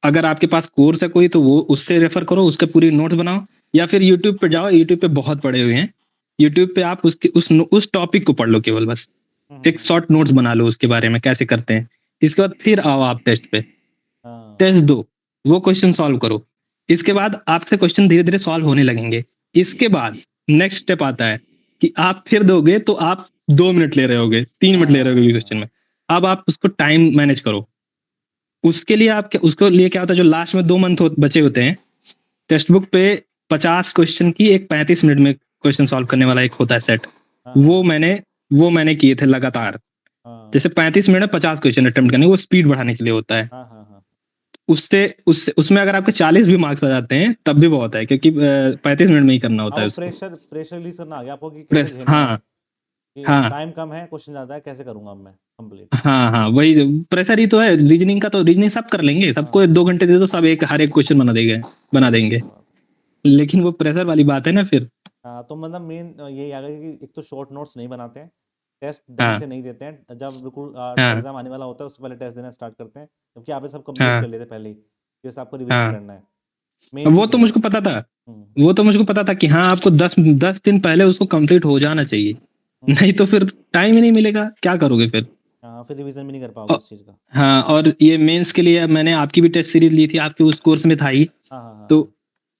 अगर आपके पास कोर्स है कोई, तो वो उससे रेफ़र करो, उसके पूरी नोट्स बनाओ, या फिर यूट्यूब पे जाओ, यूट्यूब पे बहुत पड़े हुए हैं। यूट्यूब पे आप उसके उस टॉपिक को पढ़ लो केवल बस। एक
हम्म।
शॉर्ट नोट्स बना लो उसके बारे में कैसे करते हैं। इसके बाद फिर आओ आप टेस्ट पे,
हाँ।
टेस्ट दो, वो क्वेश्चन सॉल्व करो। इसके बाद आपसे क्वेश्चन धीरे-धीरे सॉल्व होने लगेंगे। इसके बाद नेक्स्ट स्टेप आता है कि आप फिर दोगे तो आप 2 मिनट ले रहे होगे, 3 मिनट ले रहे होगे क्वेश्चन
हाँ।
में। अब आप उसको टाइम मैनेज करो। उसके लिए आप क्या, उसके लिए क्या होता है, जो लास्ट में 2 मंथ बचे होते हैं, टेक्स्ट बुक पे 50 क्वेश्चन की एक 35 मिनट में क्वेश्चन सॉल्व करने वाला एक होता है सेट।
हाँ
वो
हाँ
मैंने वो मैंने किए थे लगातार।
हाँ
जैसे 35 मिनट में 50 क्वेश्चन अटेम्प्ट करने, वो स्पीड बढ़ाने के लिए होता है।
हाँ हाँ हाँ।
उससे उसमें अगर आपके 40 भी मार्क्स आ जाते हैं तब भी बहुत है, क्योंकि 35 मिनट में ही करना
हाँ,
होता
वो
है उसको।
प्रेशर प्रेशर रिलीज करना आ गया आपको कि कैसे झेलना है,
हाँ,
कि
हाँ,
टाइम कम है, क्वेश्चन ज़्यादा है, कैसे करूँगा अब मैं कंप्लीट।
हाँ, हाँ, वही प्रेशर ही तो है रीजनिंग का। तो रीजनिंग सब कर लेंगे, सबको
हाँ,
2 घंटे दे दो, सब एक हर एक क्वेश्चन बना
बिल्कुल
देंगे।
सही बात है।
लेकिन वो प्रेशर वाली बात है ना फिर।
हाँ, तो मतलब मेन यही आ गया कि एक तो शॉर्ट नोट्स नहीं बनाते हैं, टेस्ट ढंग
हाँ,
से नहीं देते हैं, जब बिल्कुल
हाँ,
एग्जाम आने वाला होता है उससे पहले टेस्ट देना स्टार्ट करते हैं, जबकि आप ये सब कंप्लीट
हाँ,
कर लेते पहले ही, फिर से आपको रिवीजन
हाँ।
करना है, मेन
वो
चीज़
तो
ये है।
मुझको पता था।
हम्म।
वो तो मुझको पता था कि हाँ, आपको 10 दिन पहले उसको कंप्लीट हो जाना चाहिए।
हम्म।
नहीं तो फिर टाइम ही नहीं मिलेगा, क्या करोगे फिर?
हाँ, फिर रिवीजन भी नहीं कर
औ
पाओगे उस चीज़ का।
हाँ, और ये मेंस के लिए मैंने आपकी भी टेस्ट सीरीज़ ली थी, आपके उस कोर्स में था ही।
हाँ हाँ हाँ
तो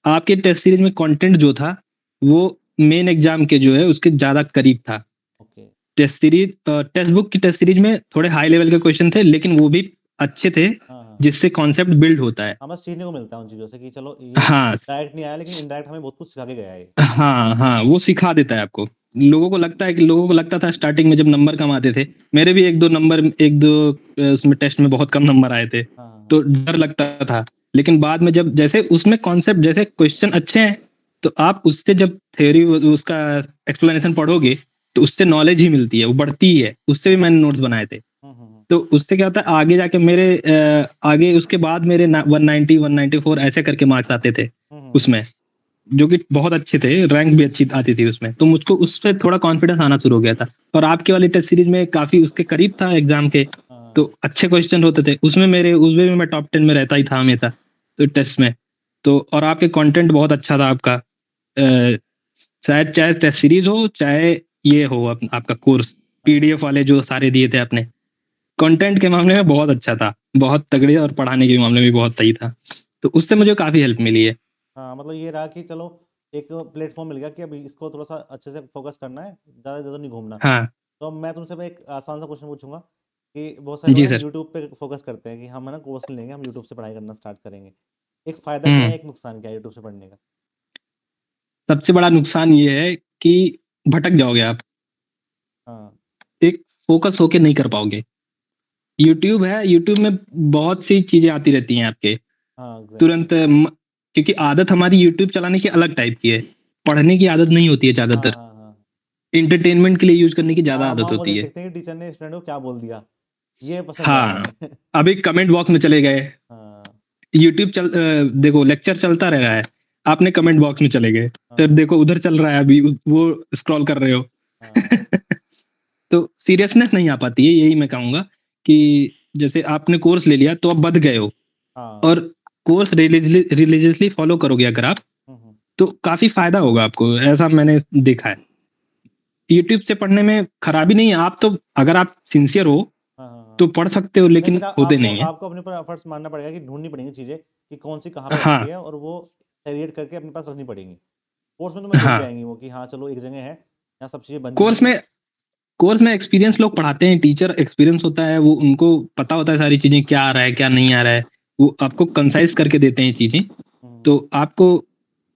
हाँ।
आपके टेस्ट सीरीज़ में कंटेंट जो था, वो मेन एग्ज़ाम के जो है उसके ज़्यादा करीब था।
ओके।
टेक्स्ट बुक की टेस्ट सीरीज़ में थोड़े हाई लेवल के क्वेश्चन थे, लेकिन वो भी अच्छे थे,
हाँ हाँ हाँ।
जिससे कॉन्सेप्ट बिल्ड होता है।
हाँ, बस सीखने को मिलता है उन चीज़ों से कि चलो ये
हाँ,
डायरेक्ट नहीं आया, लेकिन इनडायरेक्ट हमें बहुत कुछ सिखा के गया है ये।
हाँ, हाँ, वो सिखा देता है आपको। लोगों को लगता था स्टार्टिंग में जब नंबर कम आते थे, मेरे भी 1-2 नंबर 1-2 उसमें टेस्ट में बहुत कम नंबर आए थे,
हाँ हाँ हाँ।
तो डर लगता था। लेकिन बाद में जब जैसे उसमें कॉन्सेप्ट जैसे क्वेश्चन अच्छे हैं, तो आप उससे जब थ्योरी उसका एक्सप्लेनेशन पढ़ोगे, तो उससे नॉलेज ही मिलती है, वो बढ़ती ही है। उससे भी
हम्म
मैंने नोट्स बनाए थे।
हम्म।
तो उससे क्या होता है आगे जाके मेरे आगे उसके बाद मेरे 190 194 ऐसे करके मार्क्स आते थे
हम्म।
उसमें, जो कि बहुत अच्छे थे, रैंक भी अच्छी आती थी उसमें, तो मुझको उस पे थोड़ा कॉन्फिडेंस आना शुरू हो गया था। और आपके वाली टेस्ट सीरीज में काफ़ी उसके करीब था एग्ज़ाम के,
हाँ।
तो अच्छे क्वेश्चन होते थे। उसमें भी मैं टॉप 10 में रहता ही था हमेशा, तो टेस्ट में। तो और आपके कंटेंट बहुत अच्छा था आपका। शायद चाहे टेस्ट सीरीज हो, चाहे ये हो आपका कोर्स,
हाँ हाँ।
पीडीएफ वाले जो सारे दिए थे आपने, कंटेंट के मामले में बहुत अच्छा था, बहुत तगड़े, और पढ़ाने के मामले में भी बहुत सही था। तो उससे मुझे काफ़ी हेल्प मिली है।
हाँ, मतलब ये रहा कि चलो एक प्लेटफॉर्म मिल गया कि अभी इसको थोड़ा सा अच्छे से फोकस करना है, ज़्यादा इधर नहीं घूमना।
हाँ,
तो अब मैं तुमसे भाई एक आसान सा क्वेश्चन पूछूंगा कि बहुत सारे लोग
जी
ना
सर।
यूट्यूब पे फोकस करते हैं कि हम है ना कोर्स नहीं लेंगे, हम यूट्यूब से पढ़ाई करना स्टार्ट करेंगे। एक फ़ायदा क्या
हुँ।
है, एक नुकसान क्या है यूट्यूब से पढ़ने का?
सबसे बड़ा नुकसान ये है कि भटक जाओगे आप,
हाँ
एक फ़ोकस होके नहीं कर पाओगे। यूट्यूब है, यूट्यूब में बहुत सी चीज़ें आती रहती हैं आपके,
हाँ एग्जैक्टली।
तुरंत क्योंकि आदत हमारी यूट्यूब चलाने की अलग टाइप की है, पढ़ने की आदत नहीं होती है
हाँ
ज़्यादातर,
हाँ हाँ
एंटरटेनमेंट के लिए यूज़ करने की ज़्यादा
हाँ,
आदत
वहाँ वो
होती है।
देखते हैं कि टीचर ने स्टूडेंट को क्या बोल दिया, ये पसंद है
हाँ,
हमें।
अभी कमेंट बॉक्स में चले गए,
हाँ
देखो लेक्चर चलता रह रहा है, आपने कमेंट बॉक्स में चले गए, फिर
हाँ
देखो उधर चल रहा है अभी वो स्क्रॉल कर रहे हो।
हाँ
तो सीरियसनेस नहीं आ पाती है, यही मैं कहूँगा कि जैसे आपने कोर्स ले लिया तो आप बँध गए हो,
हाँ।
और कोर्स रिलीजियसली फॉलो करोगे अगर आप,
हम्म।
तो काफ़ी फ़ायदा होगा आपको, ऐसा मैंने देखा है। यूट्यूब से पढ़ने में खराबी नहीं है, आप तो अगर आप सिंसियर हो,
हाँ हाँ हाँ।
तो पढ़ सकते हो,
नहीं,
लेकिन
फिर
होते
आपको
नहीं हैं।
आपको अपने ऊपर एफर्ट्स मानना पड़ेगा कि ढूंढनी पड़ेंगी चीज़ें कि कौन सी कहाँ पे अच्छी
हाँ,
है, और वो क्रिएट करके अपने पास रखनी पड़ेंगी। कोर्स में तो मैं मिल
हाँ।
जाएंगी वो कि हाँ चलो एक जगह है, यहाँ सब चीज़ें बंदी हुई
कोर्स
हैं।
में कोर्स में एक्सपीरियंस लोग पढ़ाते हैं, टीचर एक्सपीरियंस होता है, वो उनको पता होता है सारी चीज़ें, क्या आ रहा है, क्या नहीं आ रहा है। वो आपको कंसाइज़ करके देते हैं चीज़ें।
हम्म।
तो आपको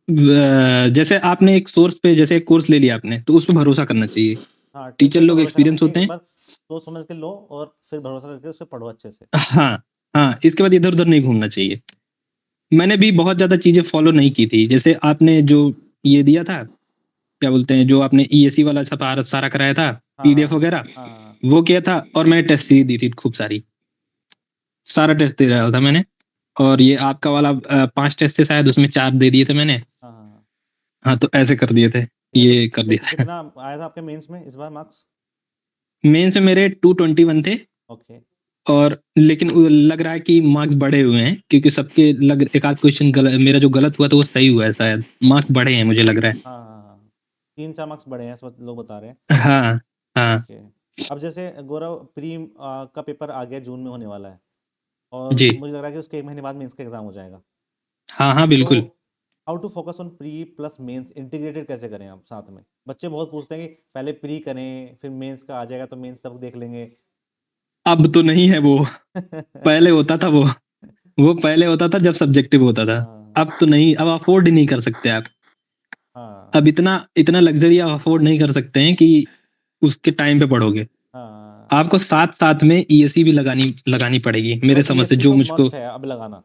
जैसे आपने एक सोर्स पे जैसे एक कोर्स ले लिया आपने, तो उस पे भरोसा करना चाहिए।
हाँ,
टीचर
टीचर पे
लोग
भरोसा करना
एक्सपीरियंस
चाहिए,
होते
एक
हैं।
बार सोच समझ के लो और फिर भरोसा करके उसे पढ़ो अच्छे से।
हाँ, हाँ, इसके बाद इधर-उधर नहीं घूमना चाहिए। मैंने भी बहुत ज़्यादा चीज़ें फ़ॉलो नहीं की थी। जैसे आपने जो ये दिया था, क्या बोलते हैं, जो आपने ईएसई वाला सारा कराया था,
हाँ हाँ
पीडीएफ
हाँ
वगैरह,
हाँ हाँ हाँ।
वो किया था, और मैंने टेस्ट सीरीज़ दी थी खूब सारी। सारा टेस्ट दे डाला था मैंने, और ये आपका वाला 5 टेस्ट थे शायद, उसमें 4 दे दिए थे मैंने।
हाँ हाँ हाँ।
हाँ, तो ऐसे कर दिए थे,
ठीक है, तो
ये कर दिया था।
कितना आया था आपके मेंस में इस बार मार्क्स?
मेंस में मेरे 221 थे,
ओके।
और लेकिन लग रहा है कि मार्क्स बढ़े हुए हैं, क्योंकि सबके लग एक आध क्वेश्चन मेरा जो गलत हुआ था वो सही हुआ है शायद, मार्क्स बढ़े हैं मुझे लग रहा है।
हाँ हाँ हाँ, 3-4 मार्क्स बढ़े हैं सब लोग बता रहे हैं।
हाँ, हाँ,
ओके। अब जैसे गौरव प्री का पेपर आ गया, जून में होने वाला है, और
जी।
मुझे लग रहा है कि उसके 1 महीने बाद मेंस का एग्जाम हो जाएगा।
हाँ, हाँ,
तो
बिल्कुल।
How to focus on pre plus mains, integrated कैसे करें आप साथ में? बच्चे बहुत पूछते हैं कि पहले प्री करें फिर मेंस का आ जाएगा तो मेंस तब देख लेंगे।
अब तो नहीं है वो, पहले होता था वो पहले होता था जब सब्जेक्टिव होता था।
हाँ
अब तो नहीं, अब अफ़ोर्ड ही नहीं कर सकते आप।
हाँ
अब इतना इतना लग्ज़री आप अफ़ोर्ड नहीं कर सकते हैं कि उसके टाइम पे पढ़ोगे।
हाँ।
आपको साथ-साथ में ईएसई भी लगानी लगानी पड़ेगी मेरे
मतलब
समझ से,
ईएससी
जो
तो
मुझको।
मस्ट है अब लगाना।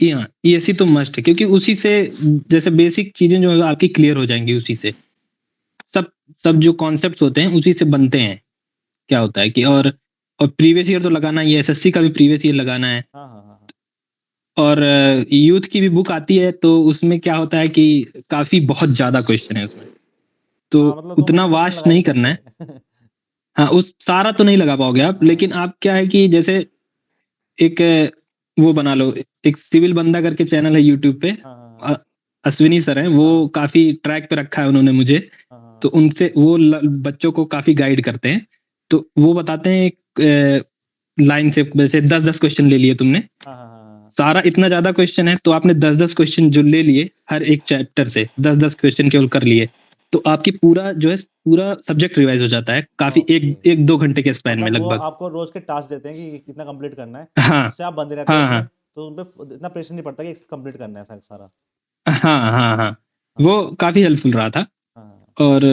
जी हाँ, ईएसई तो मस्ट है, क्योंकि उसी से जैसे बेसिक चीज़ें जो है आपकी क्लियर हो जाएँगी उसी से। सब सब जो कॉन्सेप्ट्स होते हैं उसी से बनते हैं। क्या होता है कि और प्रीवियस ईयर तो लगाना ही है, एसएससी का भी प्रीवियस ईयर लगाना है।
हाँ हाँ हाँ हाँ।
और यूथ की भी बुक आती है, तो उसमें क्या होता है कि काफ़ी बहुत ज़्यादा क्वेश्चन है उसमें, तो
हाँ, मतलब 2
उतना
घंटे में उसमें
वास्ट
लगा ही
नहीं
नहीं
करना है।
सकते।
हाँ, उस सारा तो नहीं लगा पाओगे आप, लेकिन
हाँ,
आप क्या है कि जैसे एक वो बना लो, एक सिविल बंदा करके चैनल है यूट्यूब पे,
हाँ, हाँ,
अ, अश्विनी सर हैं, वो
हाँ,
काफ़ी ट्रैक पे रखा है उन्होंने मुझे,
हाँ, हाँ,
तो उनसे वो बच्चों को काफ़ी गाइड करते हैं। तो वो बताते हैं एक लाइन से, जैसे 10-10 क्वेश्चन ले लिए तुमने,
हाँ, हाँ, हाँ, हाँ,
सारा इतना ज़्यादा क्वेश्चन है, तो आपने 10-10 क्वेश्चन जो ले लिए, हर एक चैप्टर से 10-10 क्वेश्चन केवल कर लिए, तो आपकी पूरा जो है पूरा सब्जेक्ट रिवाइज़ हो जाता है, काफ़ी
ओके।
1-1-2 घंटे के स्पैन में
मतलब वो
लगभग।
आपको रोज़ के टास्क देते हैं कि कितना कंप्लीट करना है,
हाँ,
उससे आप बंधे रहते हो
हाँ,
उसमें,
हाँ।
तो उन पे इतना प्रेशर नहीं पड़ता कि कंप्लीट करना है सारा।
हाँ, हाँ, हाँ।
हाँ,
वो काफ़ी हेल्पफुल रहा था,
हाँ,
और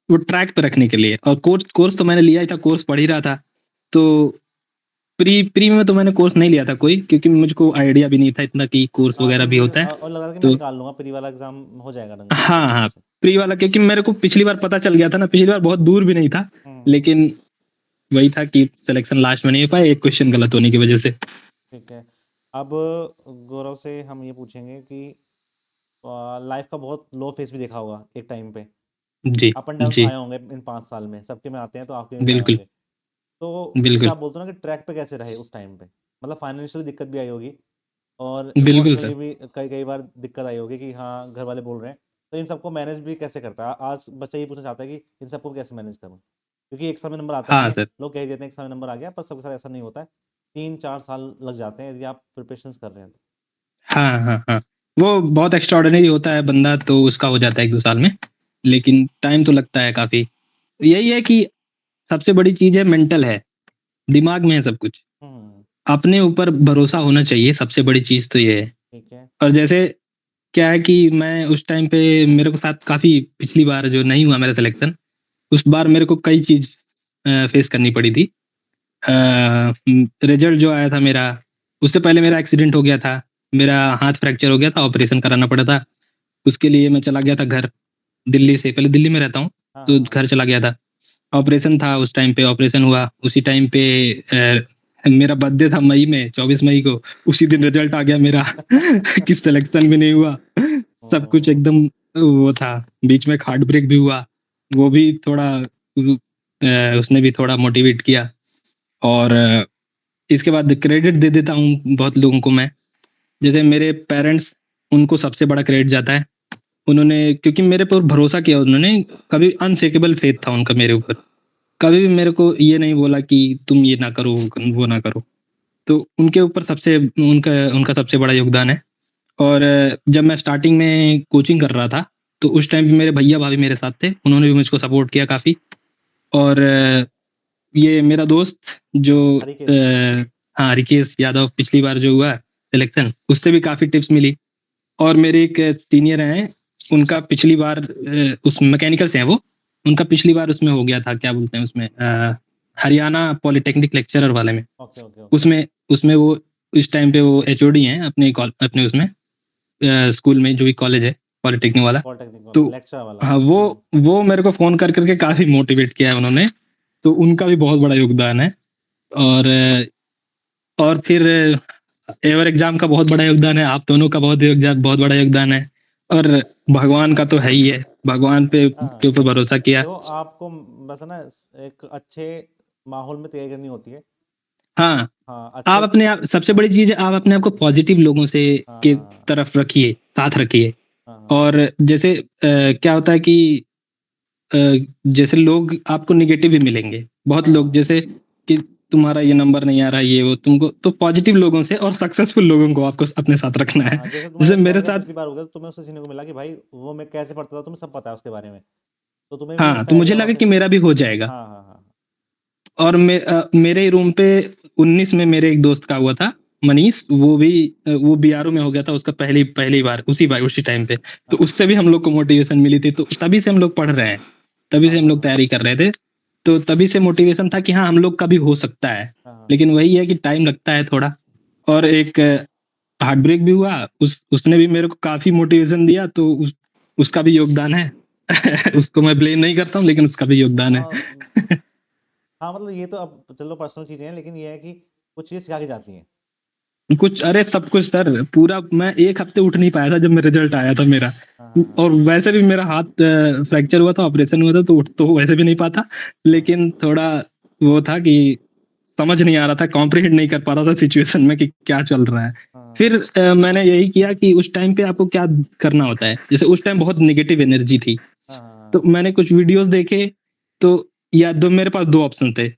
वो ट्रैक पे रखने के लिए, और कोर्स कोर्स तो मैंने लिया ही था, कोर्स पढ़ ही रहा था। तो प्री प्री में तो मैंने कोर्स नहीं लिया था कोई, क्योंकि मुझको आइडिया भी नहीं था इतना कि कोर्स
हाँ,
वगैरह
कि
भी
मुझे
होता है।
और लग रहा था कि मैं
तो
निकाल लूँगा, प्री वाला एग्ज़ाम हो जाएगा ढंग से
हाँ,
एकदम
हाँ,
से।
प्री वाला, क्योंकि मेरे को पिछली बार पता चल गया था ना, पिछली बार बहुत दूर भी नहीं था,
हुँ,
लेकिन वही था कि सिलेक्शन लास्ट में नहीं हो पाया, एक क्वेश्चन गलत होने की वजह से।
ठीक है। अब गौरव से हम ये पूछेंगे कि लाइफ़ का बहुत लो फेज़ भी देखा होगा एक टाइम पे।
जी,
अप एंड डाउन्स
जी,
आए होंगे इन 5 साल में, सबके में आते हैं, तो आपके में भी आए
बिल्कुल,
होंगे। तो जैसे
बिल्कुल,
आप बोलते हो ना कि ट्रैक पे कैसे रहे उस टाइम पे? मतलब फाइनेंशियल दिक्कत भी आई होगी और
बिल्कुल
इमोशनली
सर।
भी कई-कई बार दिक्कत आई होगी कि हाँ, घर वाले बोल रहे हैं। तो इन सबको मैनेज भी कैसे करता है? आज बच्चा ये पूछना चाहता है कि इन सबको कैसे मैनेज करूँ? क्योंकि एक साल में नंबर आता नहीं
हाँ
है।
सर।
लोग कह ही देते हैं एक साल में नंबर आ गया, पर सबके साथ ऐसा नहीं होता है। 3-4 साल लग जाते हैं यदि आप प्रिपरेशंस कर रहे हैं तो।
हाँ, हाँ, हाँ। वो बहुत एक्स्ट्राऑर्डिनरी होता है बंदा, तो उसका हो जाता है 1-2 साल में, लेकिन टाइम तो लगता है काफ़ी। यही है कि सबसे बड़ी चीज़ है, मेंटल है, दिमाग में है सब कुछ।
हुँ,
अपने ऊपर भरोसा होना चाहिए, सबसे बड़ी चीज़ तो ये है।
ठीक है।
और जैसे क्या है कि मैं उस टाइम पे मेरे को साथ काफ़ी, पिछली बार जो नहीं हुआ मेरा सिलेक्शन, उस बार मेरे को कई चीज़ फेस करनी पड़ी थी। रिज़ल्ट जो आया था मेरा, उससे पहले मेरा एक्सीडेंट हो गया था। मेरा हाथ फ्रैक्चर हो गया था, ऑपरेशन कराना पड़ा था। उसके लिए मैं चला गया था घर, दिल्ली से, पहले दिल्ली में रहता हूँ,
हाँ, हाँ,
तो
हाँ।
घर चला गया था। ऑपरेशन था उस टाइम पे, ऑपरेशन हुआ, उसी टाइम पे मेरा बर्थडे था मई में, 24 मई को, उसी दिन रिज़ल्ट आ गया मेरा कि सिलेक्शन भी नहीं हुआ। सब कुछ
ओह!
एकदम वो था, बीच में एक हार्ट ब्रेक भी हुआ, वो भी थोड़ा उसने भी थोड़ा मोटिवेट किया। और इसके बाद क्रेडिट दे देता हूँ बहुत लोगों को मैं, जैसे मेरे पेरेंट्स, उनको सबसे बड़ा क्रेडिट जाता है। उन्होंने, क्योंकि मेरे पर भरोसा किया उन्होंने, कभी अनशेकेबल फेथ था उनका मेरे ऊपर। कभी भी मेरे को ये नहीं बोला कि तुम ये ना करो, वो ना करो। तो उनके ऊपर सबसे उनका उनका सबसे बड़ा योगदान है। और जब मैं स्टार्टिंग में कोचिंग कर रहा था, तो उस टाइम पे मेरे भैया-भाभी मेरे साथ थे, उन्होंने भी मुझको सपोर्ट किया काफ़ी। और ये मेरा दोस्त जो
हरीकेश।
हाँ, रिकेश यादव, पिछली बार जो हुआ सिलेक्शन, उससे भी काफ़ी टिप्स मिली। और मेरे एक सीनियर हैं, उनका पिछली बार उस मैकेनिकल से हैं वो, उनका पिछली बार उसमें हो गया था, क्या बोलते हैं उसमें, हरियाणा पॉलिटेक्निक लेक्चरर वाले में।
Okay, okay, okay.
उसमें उसमें वो इस टाइम पे वो एचओडी हैं अपने उसमें, स्कूल में जो भी कॉलेज है, पॉलिटेक्निक वाला।
पॉलिटेक्निक वाला,
तो
लेक्चरर वाला।
हाँ,
हुँ।
वो मेरे को फ़ोन कर के काफ़ी मोटिवेट किया है उन्होंने, तो उनका भी बहुत बड़ा योगदान है। और फिर एवर एग्ज़ाम का बहुत बड़ा योगदान है, आप दोनों का बहुत बड़ा योगदान है, और भगवान का तो है ही है, भगवान पे के
हाँ,
ऊपर भरोसा किया।
देखो आपको बस है ना एक अच्छे माहौल में तैयारी करनी होती है।
हाँ,
हाँ,
आप
अच्छे
अपने आप, सबसे
हाँ,
बड़ी चीज़ है, आप अपने आप को पॉज़िटिव लोगों से के
हाँ,
तरफ रखिए, साथ रखिए।
हाँ, हाँ,
और जैसे क्या होता है कि अ, जैसे लोग आपको नेगेटिव भी मिलेंगे, बहुत लोग
हाँ,
जैसे कि तुम्हारा ये नंबर नहीं आ रहा है, ये वो, तुमको तो पॉज़िटिव लोगों से और सक्सेसफुल लोगों को आपको अपने साथ रखना है।
हाँ, जैसे तुम्हारे
जैसे
साथ
मेरे
फ्रेंड का
साथ,
पिछली बार हो गया, तो तुम्हें उससे सीखने को मिला कि भाई वो मैं कैसे पढ़ता था, तुम्हें सब पता है उसके बारे में, तो तुम्हें भी
हाँ,
उसका
तो मुझे
आइडिया होगा
लगा
कि
कि मेरा भी हो जाएगा।
हाँ, हाँ, हाँ,
और मेरे ही रूम पे 19 में मेरे एक दोस्त का हुआ था, मनीष, वो भी वो बीआरओ में हो गया था उसका पहली पहली बार, उसी टाइम पे। तो
हाँ,
उससे भी हम लोग को मोटिवेशन मिली थी, तो तभी से हम लोग पढ़ रहे हैं, तभी
हाँ,
से हम लोग
हाँ,
तैयारी कर रहे थे। तो तभी से मोटिवेशन था कि हाँ, हम लोग का भी हो सकता है।
हाँ, हाँ,
लेकिन वही है कि टाइम लगता है थोड़ा। और एक हार्ट ब्रेक भी हुआ, उसने भी मेरे को काफ़ी मोटिवेशन दिया, तो उसका भी योगदान है। उसको मैं ब्लेम नहीं करता हूँ, लेकिन उसका भी योगदान है।
हाँ, हाँ, मतलब ये तो अब चलो पर्सनल चीज़ें हैं, लेकिन ये है कि कुछ चीज़ें सिखा के जाती हैं।
कुछ, अरे सब कुछ सर, पूरा मैं 1 हफ्ते उठ नहीं पाया था जब मेरा रिजल्ट आया था मेरा।
हाँ, हाँ,
और वैसे भी मेरा हाथ फ्रैक्चर हुआ था, ऑपरेशन हुआ था, तो उठ तो वैसे भी नहीं पाता। लेकिन थोड़ा वो था कि समझ नहीं आ रहा था, कॉम्प्रिहेंड नहीं कर पा रहा था सिचुएशन में कि क्या चल रहा है।
हाँ,
फिर मैंने यही किया कि उस टाइम पे आपको क्या करना होता है, जैसे उस टाइम बहुत नेगेटिव एनर्जी थी,
हाँ,
तो
हाँ,
मैंने कुछ वीडियोस देखे। तो या दो, मेरे पास 2 ऑप्शन थे,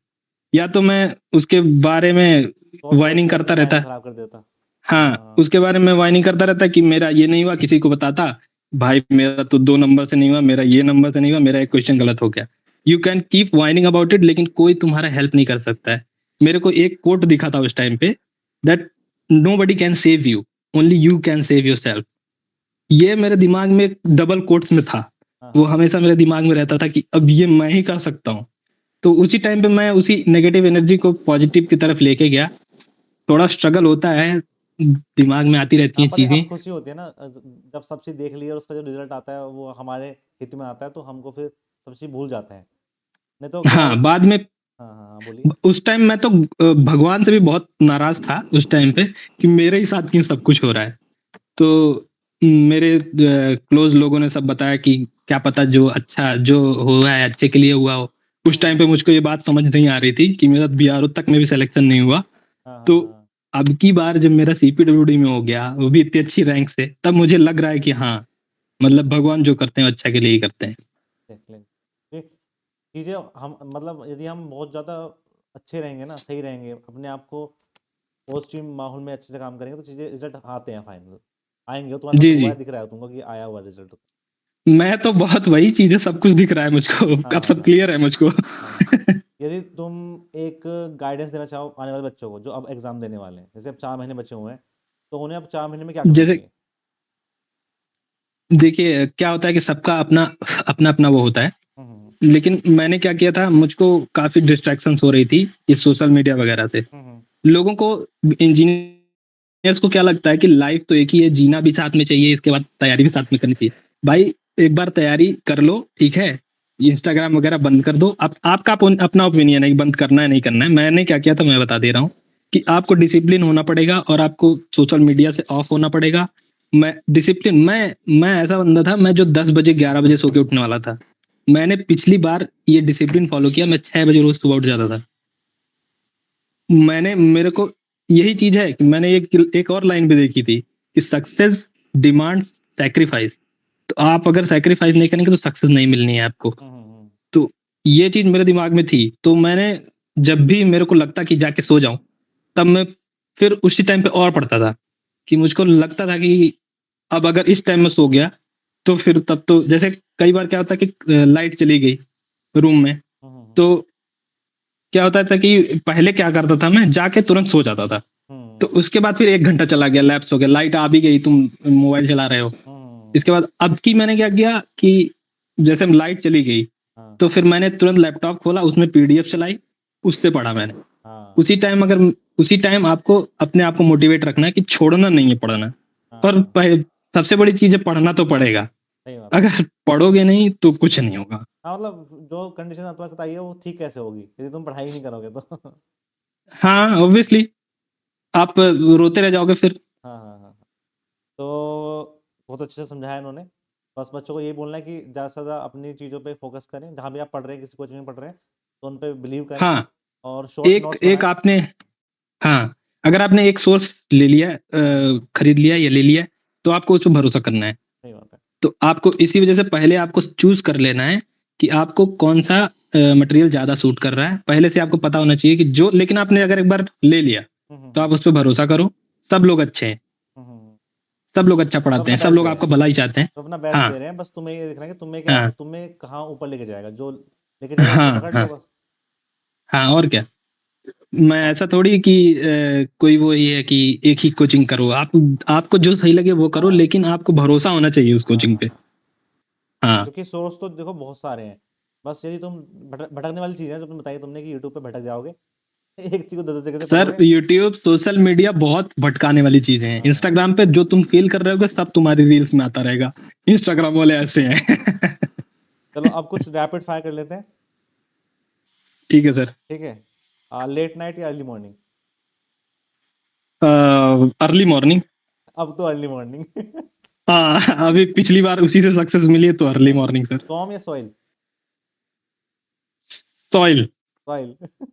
या तो मैं उसके बारे में
सोच
वाइनिंग
के
करता
अपना टाइम
रहता।
खराब कर देता।
हाँ,
हाँ,
उसके बारे में वाइनिंग करता रहता कि मेरा ये नहीं हुआ, किसी को बताता, भाई मेरा तो 2 नंबर से नहीं हुआ, मेरा ये नंबर से नहीं हुआ, मेरा एक क्वेश्चन गलत हो गया। You can keep whining about it, लेकिन कोई तुम्हारा हेल्प नहीं कर सकता है। मेरे को एक कोट दिखा था उस टाइम पे, that nobody can save you, only you can save yourself. ये मेरे दिमाग में डबल कोट्स में था।
हाँ,
वो
हाँ,
हमेशा मेरे दिमाग में रहता था कि अब ये मैं ही कर सकता हूँ। तो उसी टाइम पे मैं उसी नेगेटिव एनर्जी को पॉजिटिव की तरफ लेके गया। थोड़ा स्ट्रगल होता है, दिमाग में आती रहती
हाँ,
हैं
पर
चीजें।
अब खुशी होती है ना, जब सब चीज़ देख ली और उसका जो रिजल्ट आता है वो हमारे हित में आता है, तो हमको फिर सब चीज़ भूल जाते हैं। नहीं तो क्या
हाँ,
होता।
बाद में
हाँ, हाँ, हाँ, बोलिए।
उस टाइम मैं तो भगवान से भी बहुत नाराज था उस टाइम पे कि मेरे ही साथ क्यों सब कुछ हो रहा है। तो मेरे क्लोज लोगों ने सब बताया कि क्या पता जो अच्छा जो हुआ है अच्छे के लिए हुआ हो। उस टाइम पे मुझको ये बात समझ नहीं आ रही थी कि मेरा बीआरओ तक में भी सिलेक्शन नहीं हुआ।
हाँ, हाँ,
तो
हाँ,
अब की बार जब मेरा सीपीडब्ल्यूडी में हो गया, वो भी इतनी अच्छी रैंक से, तब मुझे लग रहा है कि हाँ, मतलब भगवान जो करते हैं वो अच्छा के लिए ही करते हैं।
एक्सलेंट। चीज़ें हम मतलब यदि हम बहुत ज़्यादा अच्छे रहेंगे ना, सही रहेंगे, अपने आप को पॉजिटिव माहौल में अच्छे से काम करेंगे, तो चीज़ें रिजल्ट आते हैं फाइनल। आएंगे, वो तुम्हारे साथ
जी,
हुआ
जी।
है, दिख रहा है तुमको कि आया हुआ रिजल्ट।
मैं तो बहुत वही चीज़ है, सब कुछ दिख रहा है मुझको, अब सब
हाँ,
क्लियर है मुझको।
हाँ। यदि तुम एक गाइडेंस देना चाहो आने वाले बच्चों को जो अब एग्जाम देने वाले हैं, जैसे अब 4 महीने बचे हुए हैं, तो उन्हें अब 4 महीने में क्या करना
जैसे
चाहिए?
देखिए, क्या होता है कि सबका अपना अपना-अपना वो होता है।
हम्म, हम्म,
लेकिन मैंने क्या किया था, मुझको काफ़ी डिस्ट्रैक्शंस हो रही थी इस सोशल मीडिया वगैरह से।
हम्म,
लोगों को, इंजीनियर्स को क्या लगता है कि लाइफ तो एक ही है, जीना भी साथ में चाहिए, इसके बाद तैयारी भी साथ में करनी चाहिए। भाई, एक बार तैयारी कर लो, ठीक है? इंस्टाग्राम वगैरह बंद कर दो। अब आपका अपना ओपिनियन है कि बंद करना है, नहीं करना है। मैंने क्या किया था, मैं बता दे रहा हूँ कि आपको डिसिप्लिन होना पड़ेगा और आपको सोशल मीडिया से ऑफ होना पड़ेगा। मैं ऐसा बंदा था, मैं जो 10 बजे 11 बजे सो के उठने वाला था। मैंने पिछली बार ये डिसिप्लिन फॉलो किया, मैं 6 बजे रोज सुबह उठ जाता था। मेरे को यही चीज है कि मैंने एक और लाइन भी देखी थी कि सक्सेस डिमांड्स सैक्रिफाइस। तो आप अगर सैक्रिफाइस नहीं करेंगे तो सक्सेस नहीं मिलनी है आपको।
हम्म, हम्म,
तो ये चीज मेरे दिमाग में थी, तो मैंने जब भी मेरे को लगता कि जाके सो जाऊं, तब मैं फिर उसी टाइम पे और पढ़ता था कि मुझको लगता था कि अब अगर इस टाइम में सो गया तो फिर तब तो जैसे कई बार क्या होता है कि लाइट चली गई रूम में, तो क्या होता था कि पहले क्या करता था, मैं जाके तुरंत सो जाता था। तो
हम्म,
उसके बाद फिर 1 घंटा चला गया, लैप्स हो गया, लाइट आ भी गई, तुम मोबाइल चला रहे हो।
हम्म,
इसके बाद अब की मैंने क्या किया कि जैसे लाइट चली गई,
हाँ,
तो फिर मैंने तुरंत लैपटॉप खोला, उसमें पीडीएफ चलाई, उससे पढ़ा मैंने।
हाँ,
उसी टाइम अगर उसी टाइम आपको अपने आप को मोटिवेट रखना है कि छोड़ना नहीं है पढ़ना। और
हाँ,
सबसे बड़ी चीज है, पढ़ना तो पड़ेगा।
सही बात है।
अगर पढ़ोगे नहीं तो कुछ नहीं होगा।
हाँ, मतलब जो कंडीशन तुम्हारे साथ आई है वो ठीक कैसे होगी यदि तुम पढ़ाई नहीं करोगे तो।
हाँ, ऑब्वियसली आप रोते रह जाओगे फिर।
हाँ, हाँ, हाँ, हाँ। तो बहुत अच्छे से समझाया इन्होंने। बस बच्चों को यही बोलना है कि ज़्यादा से ज़्यादा अपनी चीज़ों पे फोकस करें, जहाँ भी आप पढ़ रहे हैं, किसी कोचिंग में पढ़ रहे हैं तो उन पे बिलीव करें,
हाँ,
और शॉर्ट
एक
नोट्स
एक
बनाएं।
आपने हाँ, अगर आपने एक सोर्स ले लिया है,
हाँ,
खरीद लिया या ले लिया है, तो आपको उस पे भरोसा करना है।
सही बात है।
तो आपको इसी वजह से पहले आपको चूज़ कर लेना है कि आपको कौन-सा मटेरियल ज़्यादा सूट कर रहा है। पहले से आपको पता होना चाहिए कि जो, लेकिन आपने अगर एक बार ले लिया,
हम्म,
तो आप उस पे भरोसा करो। सब लोग अच्छे हैं,
हम्म।
सब लोग अच्छा
तो
पढ़ाते
अपना
हैं, सब
बेस्ट
लोग
दे रहे
आपका
हैं,
भला ही चाहते हैं।
तो अपना बेस्ट
हाँ,
दे रहे हैं, बस तुम्हें ये देखना है कि तुम्हें क्या,
हाँ,
तुम्हें कहाँ ऊपर लेके जाएगा, जो लेके जाएगा उसको
हाँ,
पकड़ लो
हाँ,
बस।
हाँ, और क्या। मैं
हाँ,
ऐसा थोड़ी कि कोई वो ये है कि एक ही कोचिंग करो। आप आपको जो सही लगे वो करो,
हाँ,
लेकिन आपको भरोसा होना चाहिए उस
हाँ,
कोचिंग
हाँ,
पे।
हाँ।
हाँ,
क्योंकि सोर्स तो देखो बहुत सारे हैं, बस यदि तुम भटकने वाली चीज़ है जो तुम बताई तुमने कि यूट्यूब पे भटक जाओगे। एक चीज़ को 10 जगह से
सर,
पढ़ोगे।
यूट्यूब सोशल मीडिया बहुत भटकाने वाली चीज़ है।
हाँ,
इंस्टाग्राम पे जो तुम फ़ील कर रहे होगे सब तुम्हारी रील्स में आता रहेगा। इंस्टाग्राम वाले ऐसे हैं।
चलो अब कुछ रैपिड फायर कर लेते हैं।
ठीक है सर।
ठीक है। लेट नाइट या अर्ली मॉर्निंग?
Early morning.
अब तो अर्ली मॉर्निंग।
हाँ, अभी पिछली बार उसी से सक्सेस मिली है, तो अर्ली मॉर्निंग सर।
टॉम या सॉइल?
सॉइल।
सॉइल।
अब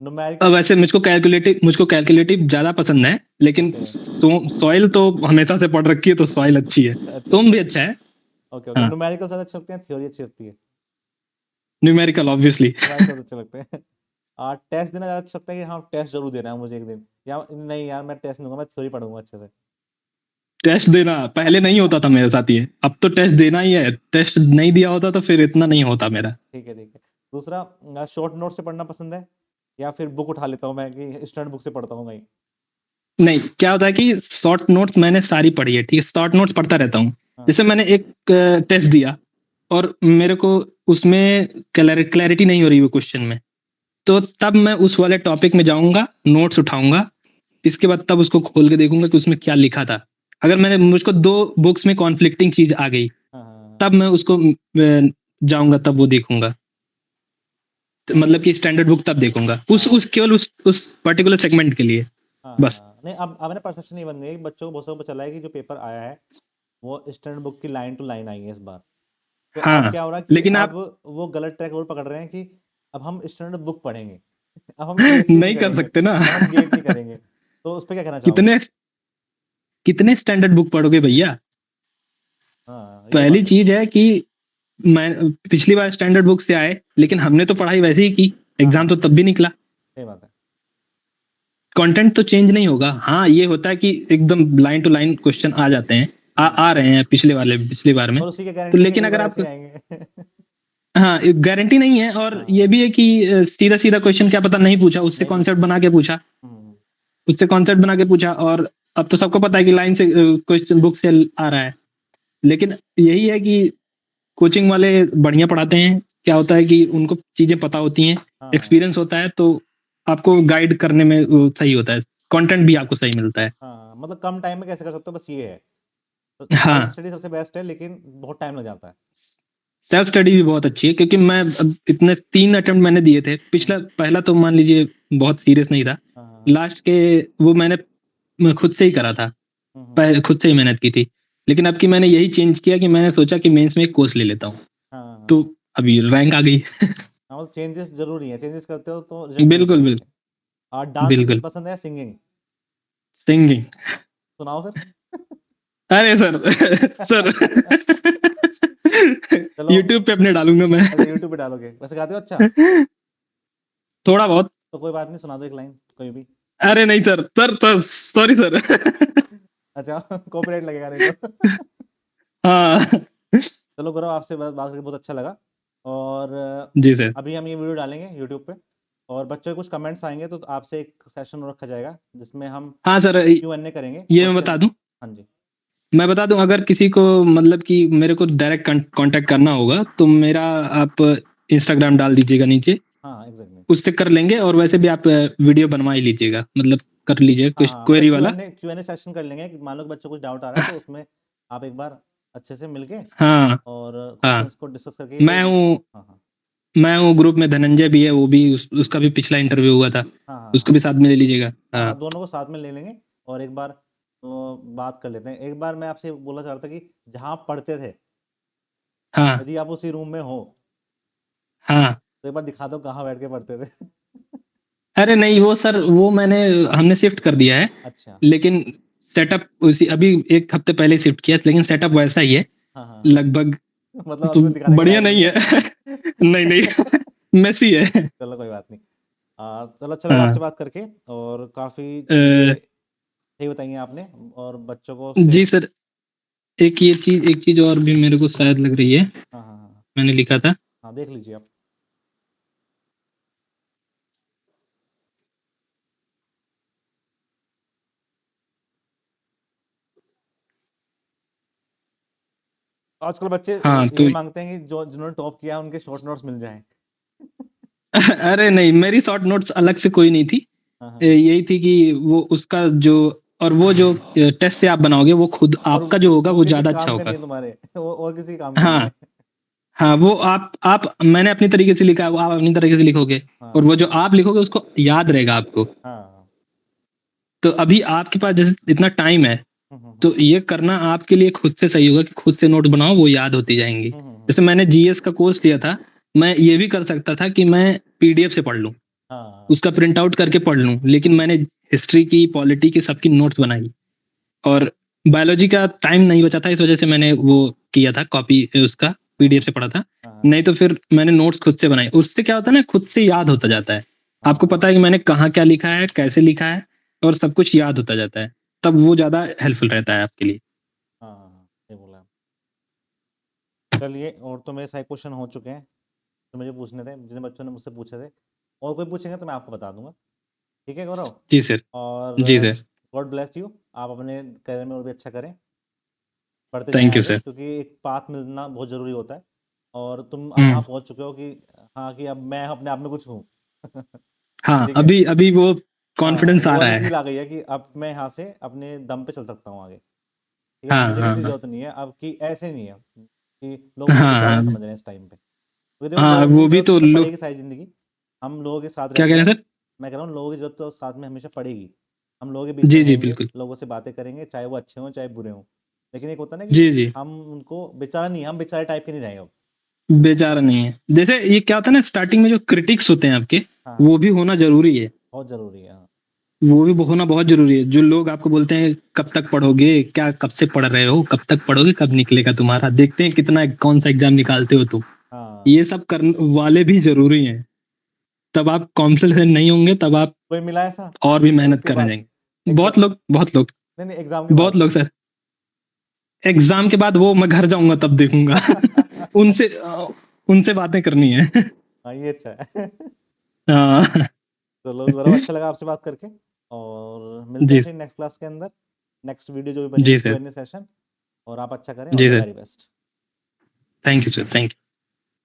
न्यूमेरिकल?
वैसे मुझको कैलकुलेटिव ज्यादा पसंद है, लेकिन
ओके।
सॉइल तो हमेशा से पढ़ रखी है, तो सॉइल अच्छी है।
अच्छा
सोम
अच्छा।
भी अच्छा है।
ओके ओके,
हाँ,
न्यूमेरिकल ज्यादा अच्छे लगते हैं, थ्योरी अच्छी लगती है?
Numerical obviously.
न्यूमेरिकल अच्छे लगते हैं। टेस्ट देना ज्यादा अच्छा लगता है कि हाँ टेस्ट जरूर देना है मुझे एक दिन, या नहीं यार मैं टेस्ट नहीं दूंगा, मैं थ्योरी पढ़ूंगा अच्छे से?
टेस्ट देना पहले नहीं होता था मेरे साथ ये, अब तो टेस्ट देना ही है। टेस्ट नहीं दिया होता तो फिर इतना नहीं होता मेरा।
ठीक है ठीक है। दूसरा, शॉर्ट नोट से पढ़ना पसंद है या फिर बुक उठा लेता हूँ मैं कि स्टूडेंट बुक से पढ़ता हूँ मैं?
नहीं, क्या होता है कि शॉर्ट नोट्स मैंने सारी पढ़ी है, ठीक है, शॉर्ट नोट्स पढ़ता रहता हूँ।
हाँ
जैसे मैंने एक टेस्ट दिया और मेरे को उसमें क्लैरिटी नहीं हो रही वो क्वेश्चन में, तो तब मैं उस वाले टॉपिक में जाऊंगा, नोट्स उठाऊंगा, इसके बाद तब उसको खोल के देखूंगा कि उसमें क्या लिखा था। अगर मैंने मुझको दो बुक्स में कॉन्फ्लिक्टिंग चीज आ गई,
हाँ हाँ
तब मैं उसको जाऊंगा, तब वो देखूंगा। तो
नहीं।
मतलब कि स्टैंडर्ड बुक तब देखूंगा,
हाँ
उस केवल उस पर्टिकुलर सेगमेंट के लिए
हाँ हाँ
बस।
हाँ। नहीं अब ना परसेप्शन नहीं बन गई, बच्चों को बहुत सब पता चला है कि जो पेपर आया है वो स्टैंडर्ड बुक की लाइन टू लाइन आई है इस बार। तो अब
हाँ,
क्या हो रहा है कि
लेकिन
अब
आप
वो गलत ट्रैक और पकड़ रहे हैं कि अब हम स्टैंडर्ड बुक पढ़ेंगे। अब हम यूएससी नहीं
नहीं कर
करेंगे,
सकते ना।
अब हम गेट नहीं करेंगे। तो उस पर क्या कहना चाहोगे?
कितने कितने स्टैंडर्ड बुक पढ़ोगे भैया।
हाँ ये
पहली
बात है।
चीज है कि मैं पिछली बार स्टैंडर्ड बुक से आए, लेकिन हमने तो पढ़ाई वैसे ही की,
हाँ
एग्जाम
हाँ
तो तब भी निकला।
सही बात है।
कंटेंट तो चेंज नहीं होगा। हाँ, ये होता है कि एकदम लाइन टू लाइन क्वेश्चन आ जाते हैं,
हम्म।
आ रहे हैं पिछली बार में।
और उसी की
तो
गारंटी नहीं
लेकिन
है इस
अगर
बार
आप,
ऐसे ही आएंगे।
हाँ, गारंटी नहीं है, और ये
हाँ
भी है कि सीधा सीधा क्वेश्चन क्या पता नहीं पूछा, उससे
नहीं
कॉन्सेप्ट
पूछा।
बना के पूछा,
हम्म।
और अब तो सबको पता है कि लाइन से क्वेश्चन बुक से आ रहा है। लेकिन यही है कि कोचिंग वाले बढ़िया पढ़ाते हैं, क्या होता है कि उनको चीजें पता होती हैं,
हाँ
एक्सपीरियंस होता है, तो आपको गाइड करने में सही होता है, कंटेंट भी आपको सही मिलता है।
हाँ, मतलब कम टाइम में कैसे कर सकते हो बस ये है। तो सेल्फ
हाँ,
स्टडी सबसे बेस्ट है लेकिन बहुत टाइम लग जाता है।
सेल्फ स्टडी भी बहुत अच्छी है, क्योंकि मैं अब इतने 3 अटेम्प्ट मैंने दिए थे।
हम्म,
पहला तो मान लीजिए बहुत सीरियस नहीं था।
हाँ हाँ हाँ,
लास्ट के वो मैं खुद से ही करा था, खुद से ही मेहनत की थी। लेकिन अब की मैंने यही चेंज किया कि मैंने सोचा कि मेंस में एक कोर्स ले लेता हूँ,
हाँ हाँ
तो
हाँ।
अभी रैंक आ गई।
हाँ, मतलब चेंजेस जरूरी है, चेंजेस करते हो तो रिजल्ट मिलते
बिल्कुल
हैं
बिल्कुल।
उसके। और डांस
बिल्कुल।
पसंद है, सिंगिंग?
सिंगिंग।
सुनाओ फिर।
अरे सर। सर।
चलो।
यूट्यूब पे अपने डालूंगा मैं।
अच्छा यूट्यूब पे डालोगे, वैसे गाते हो अच्छा?
थोड़ा बहुत।
तो कोई बात नहीं, सुना दो एक लाइन कोई भी।
अरे नहीं सर, सर सॉरी सर।
अच्छा कॉपीराइट लगेगा नहीं तो।
हाँ।
चलो गौरव, आपसे बात करके बहुत अच्छा लगा। और
जी सर।
अभी हम ये वीडियो डालेंगे यूट्यूब पे, और बच्चों के कुछ कमेंट्स आएंगे तो आपसे एक सेशन रखा जाएगा जिसमें हम
हाँ सर,
Q&A करेंगे,
ये मैं बता
क्वेश्चन।
दूं,
हाँ जी।
अगर किसी को मतलब कि मेरे को डायरेक्ट कांटेक्ट करना होगा, तो मेरा आप इंस्टाग्राम डाल दीजिएगा नीचे,
हाँ एग्जैक्टली।
उससे कर लेंगे। और वैसे भी आप वीडियो बनवा ही लीजिएगा, मतलब कर लीजिएगा
हाँ
कुछ
हाँ, मतलब
क्वेरी वाला।
Q&A सेशन कर लेंगे कि मान लो कि बच्चों को कुछ डाउट आ रहा है तो उसमें आप एक बार अच्छे से मिलके
हाँ
और
हाँ।
क्वेश्चंस को डिस्कस करके कोई।
मैं हूँ
हाँ हाँ
मैं हूँ ग्रुप में, धनंजय भी है, वो भी उसका भी पिछला इंटरव्यू हुआ था,
हाँ हाँ
उसको
हाँ
भी साथ में ले लीजिएगा।
हाँ
हाँ
हाँ, दोनों को साथ में ले लेंगे और एक बार बात कर लेते हैं। एक बार मैं आपसे बोलना चाह रहा था कि जहाँ आप पढ़ते थे,
हाँ
यदि आप उसी रूम में हो
हाँ।
तो एक बार दिखा दो कहाँ बैठ के पढ़ते थे।
अरे नहीं, वो सर वो हमने शिफ्ट कर दिया है,
अच्छा।
लेकिन सेटअप उसी अभी 1 हफ्ते पहले शिफ्ट किया, लेकिन सेटअप वैसा ही है
हाँ हाँ हाँ।
लगभग।
मतलब
तो
अभी वो दिखाने के
बढ़िया
लायक
नहीं
नहीं
है।
है।
नहीं नहीं, मेसी है।
चलो कोई बात नहीं। चलो अच्छा लगा आपसे
हाँ।
बात करके, और काफ़ी
अ,
चीज़ें सही बताई हैं आपने, और बच्चों को उससे।
जी सर, एक चीज और भी मेरे को शायद लग रही है,
हाँ हाँ हाँ
मैंने लिखा था।
हाँ, देख लीजिए आप। आजकल बच्चे
हाँ तो
ये मांगते हैं कि जो जिन्होंने टॉप किया है उनके शॉर्ट नोट्स मिल जाएं।
अरे नहीं, मेरी शॉर्ट नोट्स अलग से कोई नहीं थी।
हाँ हाँ।
यही थी कि वो उसका जो, और वो जो टेस्ट से आप बनाओगे, वो खुद
और
आपका जो होगा
वो
वो
किसी
ज्यादा अच्छा
काम के नहीं
होगा।
है तुम्हारे। वो और किसी काम के नहीं
हाँ
है।
हाँ, वो आप मैंने अपनी तरीके से लिखा है, वो आप अपनी तरीके से लिखोगे, और वो जो
हाँ
आप लिखोगे उसको याद रहेगा आपको।
हाँ
तो अभी आपके पास जैसे इतना टाइम है, तो ये करना आपके लिए खुद से सही होगा कि खुद से नोट बनाओ, वो याद होती जाएँगी। जैसे मैंने जीएस का कोर्स लिया था, मैं ये भी कर सकता था कि मैं पीडीएफ से पढ़ लूँ,
हाँ
उसका प्रिंट आउट करके पढ़ लूँ, लेकिन मैंने हिस्ट्री की, पॉलिटी की, सबकी नोट्स बनाई और बायोलॉजी का टाइम नहीं बचा था, इस वजह से मैंने वो किया था, कॉपी उसका पीडीएफ से पढ़ा था।
हाँ
नहीं तो फिर मैंने नोट्स खुद से बनाए। उससे क्या होता है ना, खुद से याद होता जाता है। आपको
हाँ
पता है कि मैंने कहाँ क्या लिखा है, कैसे लिखा है और सब कुछ याद होता जाता है। तब वो ज़्यादा हेल्पफुल रहता है आपके लिए।
हाँ हाँ, ये बोला। चलिए, और तो मेरे सारे क्वेश्चन हो चुके हैं तो मुझे पूछने थे, जिन बच्चों ने मुझसे पूछे थे। और कोई पूछेंगे तो मैं आपको बता दूंगा। ठीक है गौरव?
जी सर।
और
जी सर।
गॉड ब्लेस यू, आप अपने करियर में और भी अच्छा करें, बढ़ते जाएं
थैंक यू
आगे,
सर।
क्योंकि एक पाथ मिलना बहुत ज़रूरी होता है। और तुम अब वहाँ
हुँ।
पहुँच चुके हो कि हाँ, कि अब मैं अपने आप में कुछ हूँ।
हाँ,
ठीक है।
अभी अभी वो
हाँ,
कॉन्फिडेंस
वो
आ रहा
वाली
है।
फील आ गई है कि अब मैं यहाँ से अपने दम पे चल सकता हूँ आगे। ठीक है,
हाँ,
मुझे
हाँ,
किसी की
हाँ।
जरूरत नहीं है अब, कि ऐसे नहीं है कि लोग
हाँ,
मेरे विचार नहीं
हाँ।
समझ रहे हैं इस टाइम पे, क्योंकि देखो
हाँ,
लोगों की
वो भी
जरूरत
तो
तो
लो
पड़ेगी सारी जिंदगी। हम लोगों के साथ
क्या कह
रहेंगे।
रहे हैं सर?
मैं कह रहा हूँ लोगों की जरूरत तो साथ में हमेशा पड़ेगी। हम लोगों के बीच में
जी, जी,
रहेंगे,
बिल्कुल।
लोगों से बातें करेंगे, चाहे वो अच्छे हों चाहे बुरे हों। लेकिन एक होता है ना कि
जी, जी।
हम उनको बेचारा नहीं, हम बेचारे टाइप के नहीं रहेंगे अब।
बेचारा नहीं है। जैसे ये क्या होता है ना, स्टार्टिंग में जो क्रिटिक्स होते हैं आपके,
हाँ हाँ,
वो भी होना ज़रूरी है।
बहुत जरूरी है। हाँ
वो भी होना बहुत ज़रूरी है। जो लोग आपको बोलते हैं कब तक पढ़ोगे? क्या कब से पढ़ रहे हो? कब तक पढ़ोगे? कब निकलेगा तुम्हारा? देखते हैं कितना कौन-सा एग्ज़ाम निकालते हो तुम।
हाँ।
ये सब करन वाले भी ज़रूरी हैं। तब आप कॉन्फिडेंट नहीं होंगे, तब आप
कोई मिला ऐसा
और भी मेहनत
इसके
करने
बाद?
जाएँगे।
एग्जाम?
बहुत लोग,
नहीं नहीं, एग्जाम के
बहुत
बाद।
लोग सर। एग्ज़ाम के बाद वो मैं घर जाऊँगा तब देखूँगा। उनसे उनसे बातें करनी है।
हाँ, ये अच्छा है।
हाँ।
चलो गौरव, अच्छा लगा आपसे बात करके। और मिलते हैं
जी,
फिर नेक्स्ट क्लास के अंदर, नेक्स्ट वीडियो जो भी बनेगी
जी सर।
Q&A session. और आप अच्छा करें, ऑल
जी
the
sir.
Very best.
Thank you sir, thank you.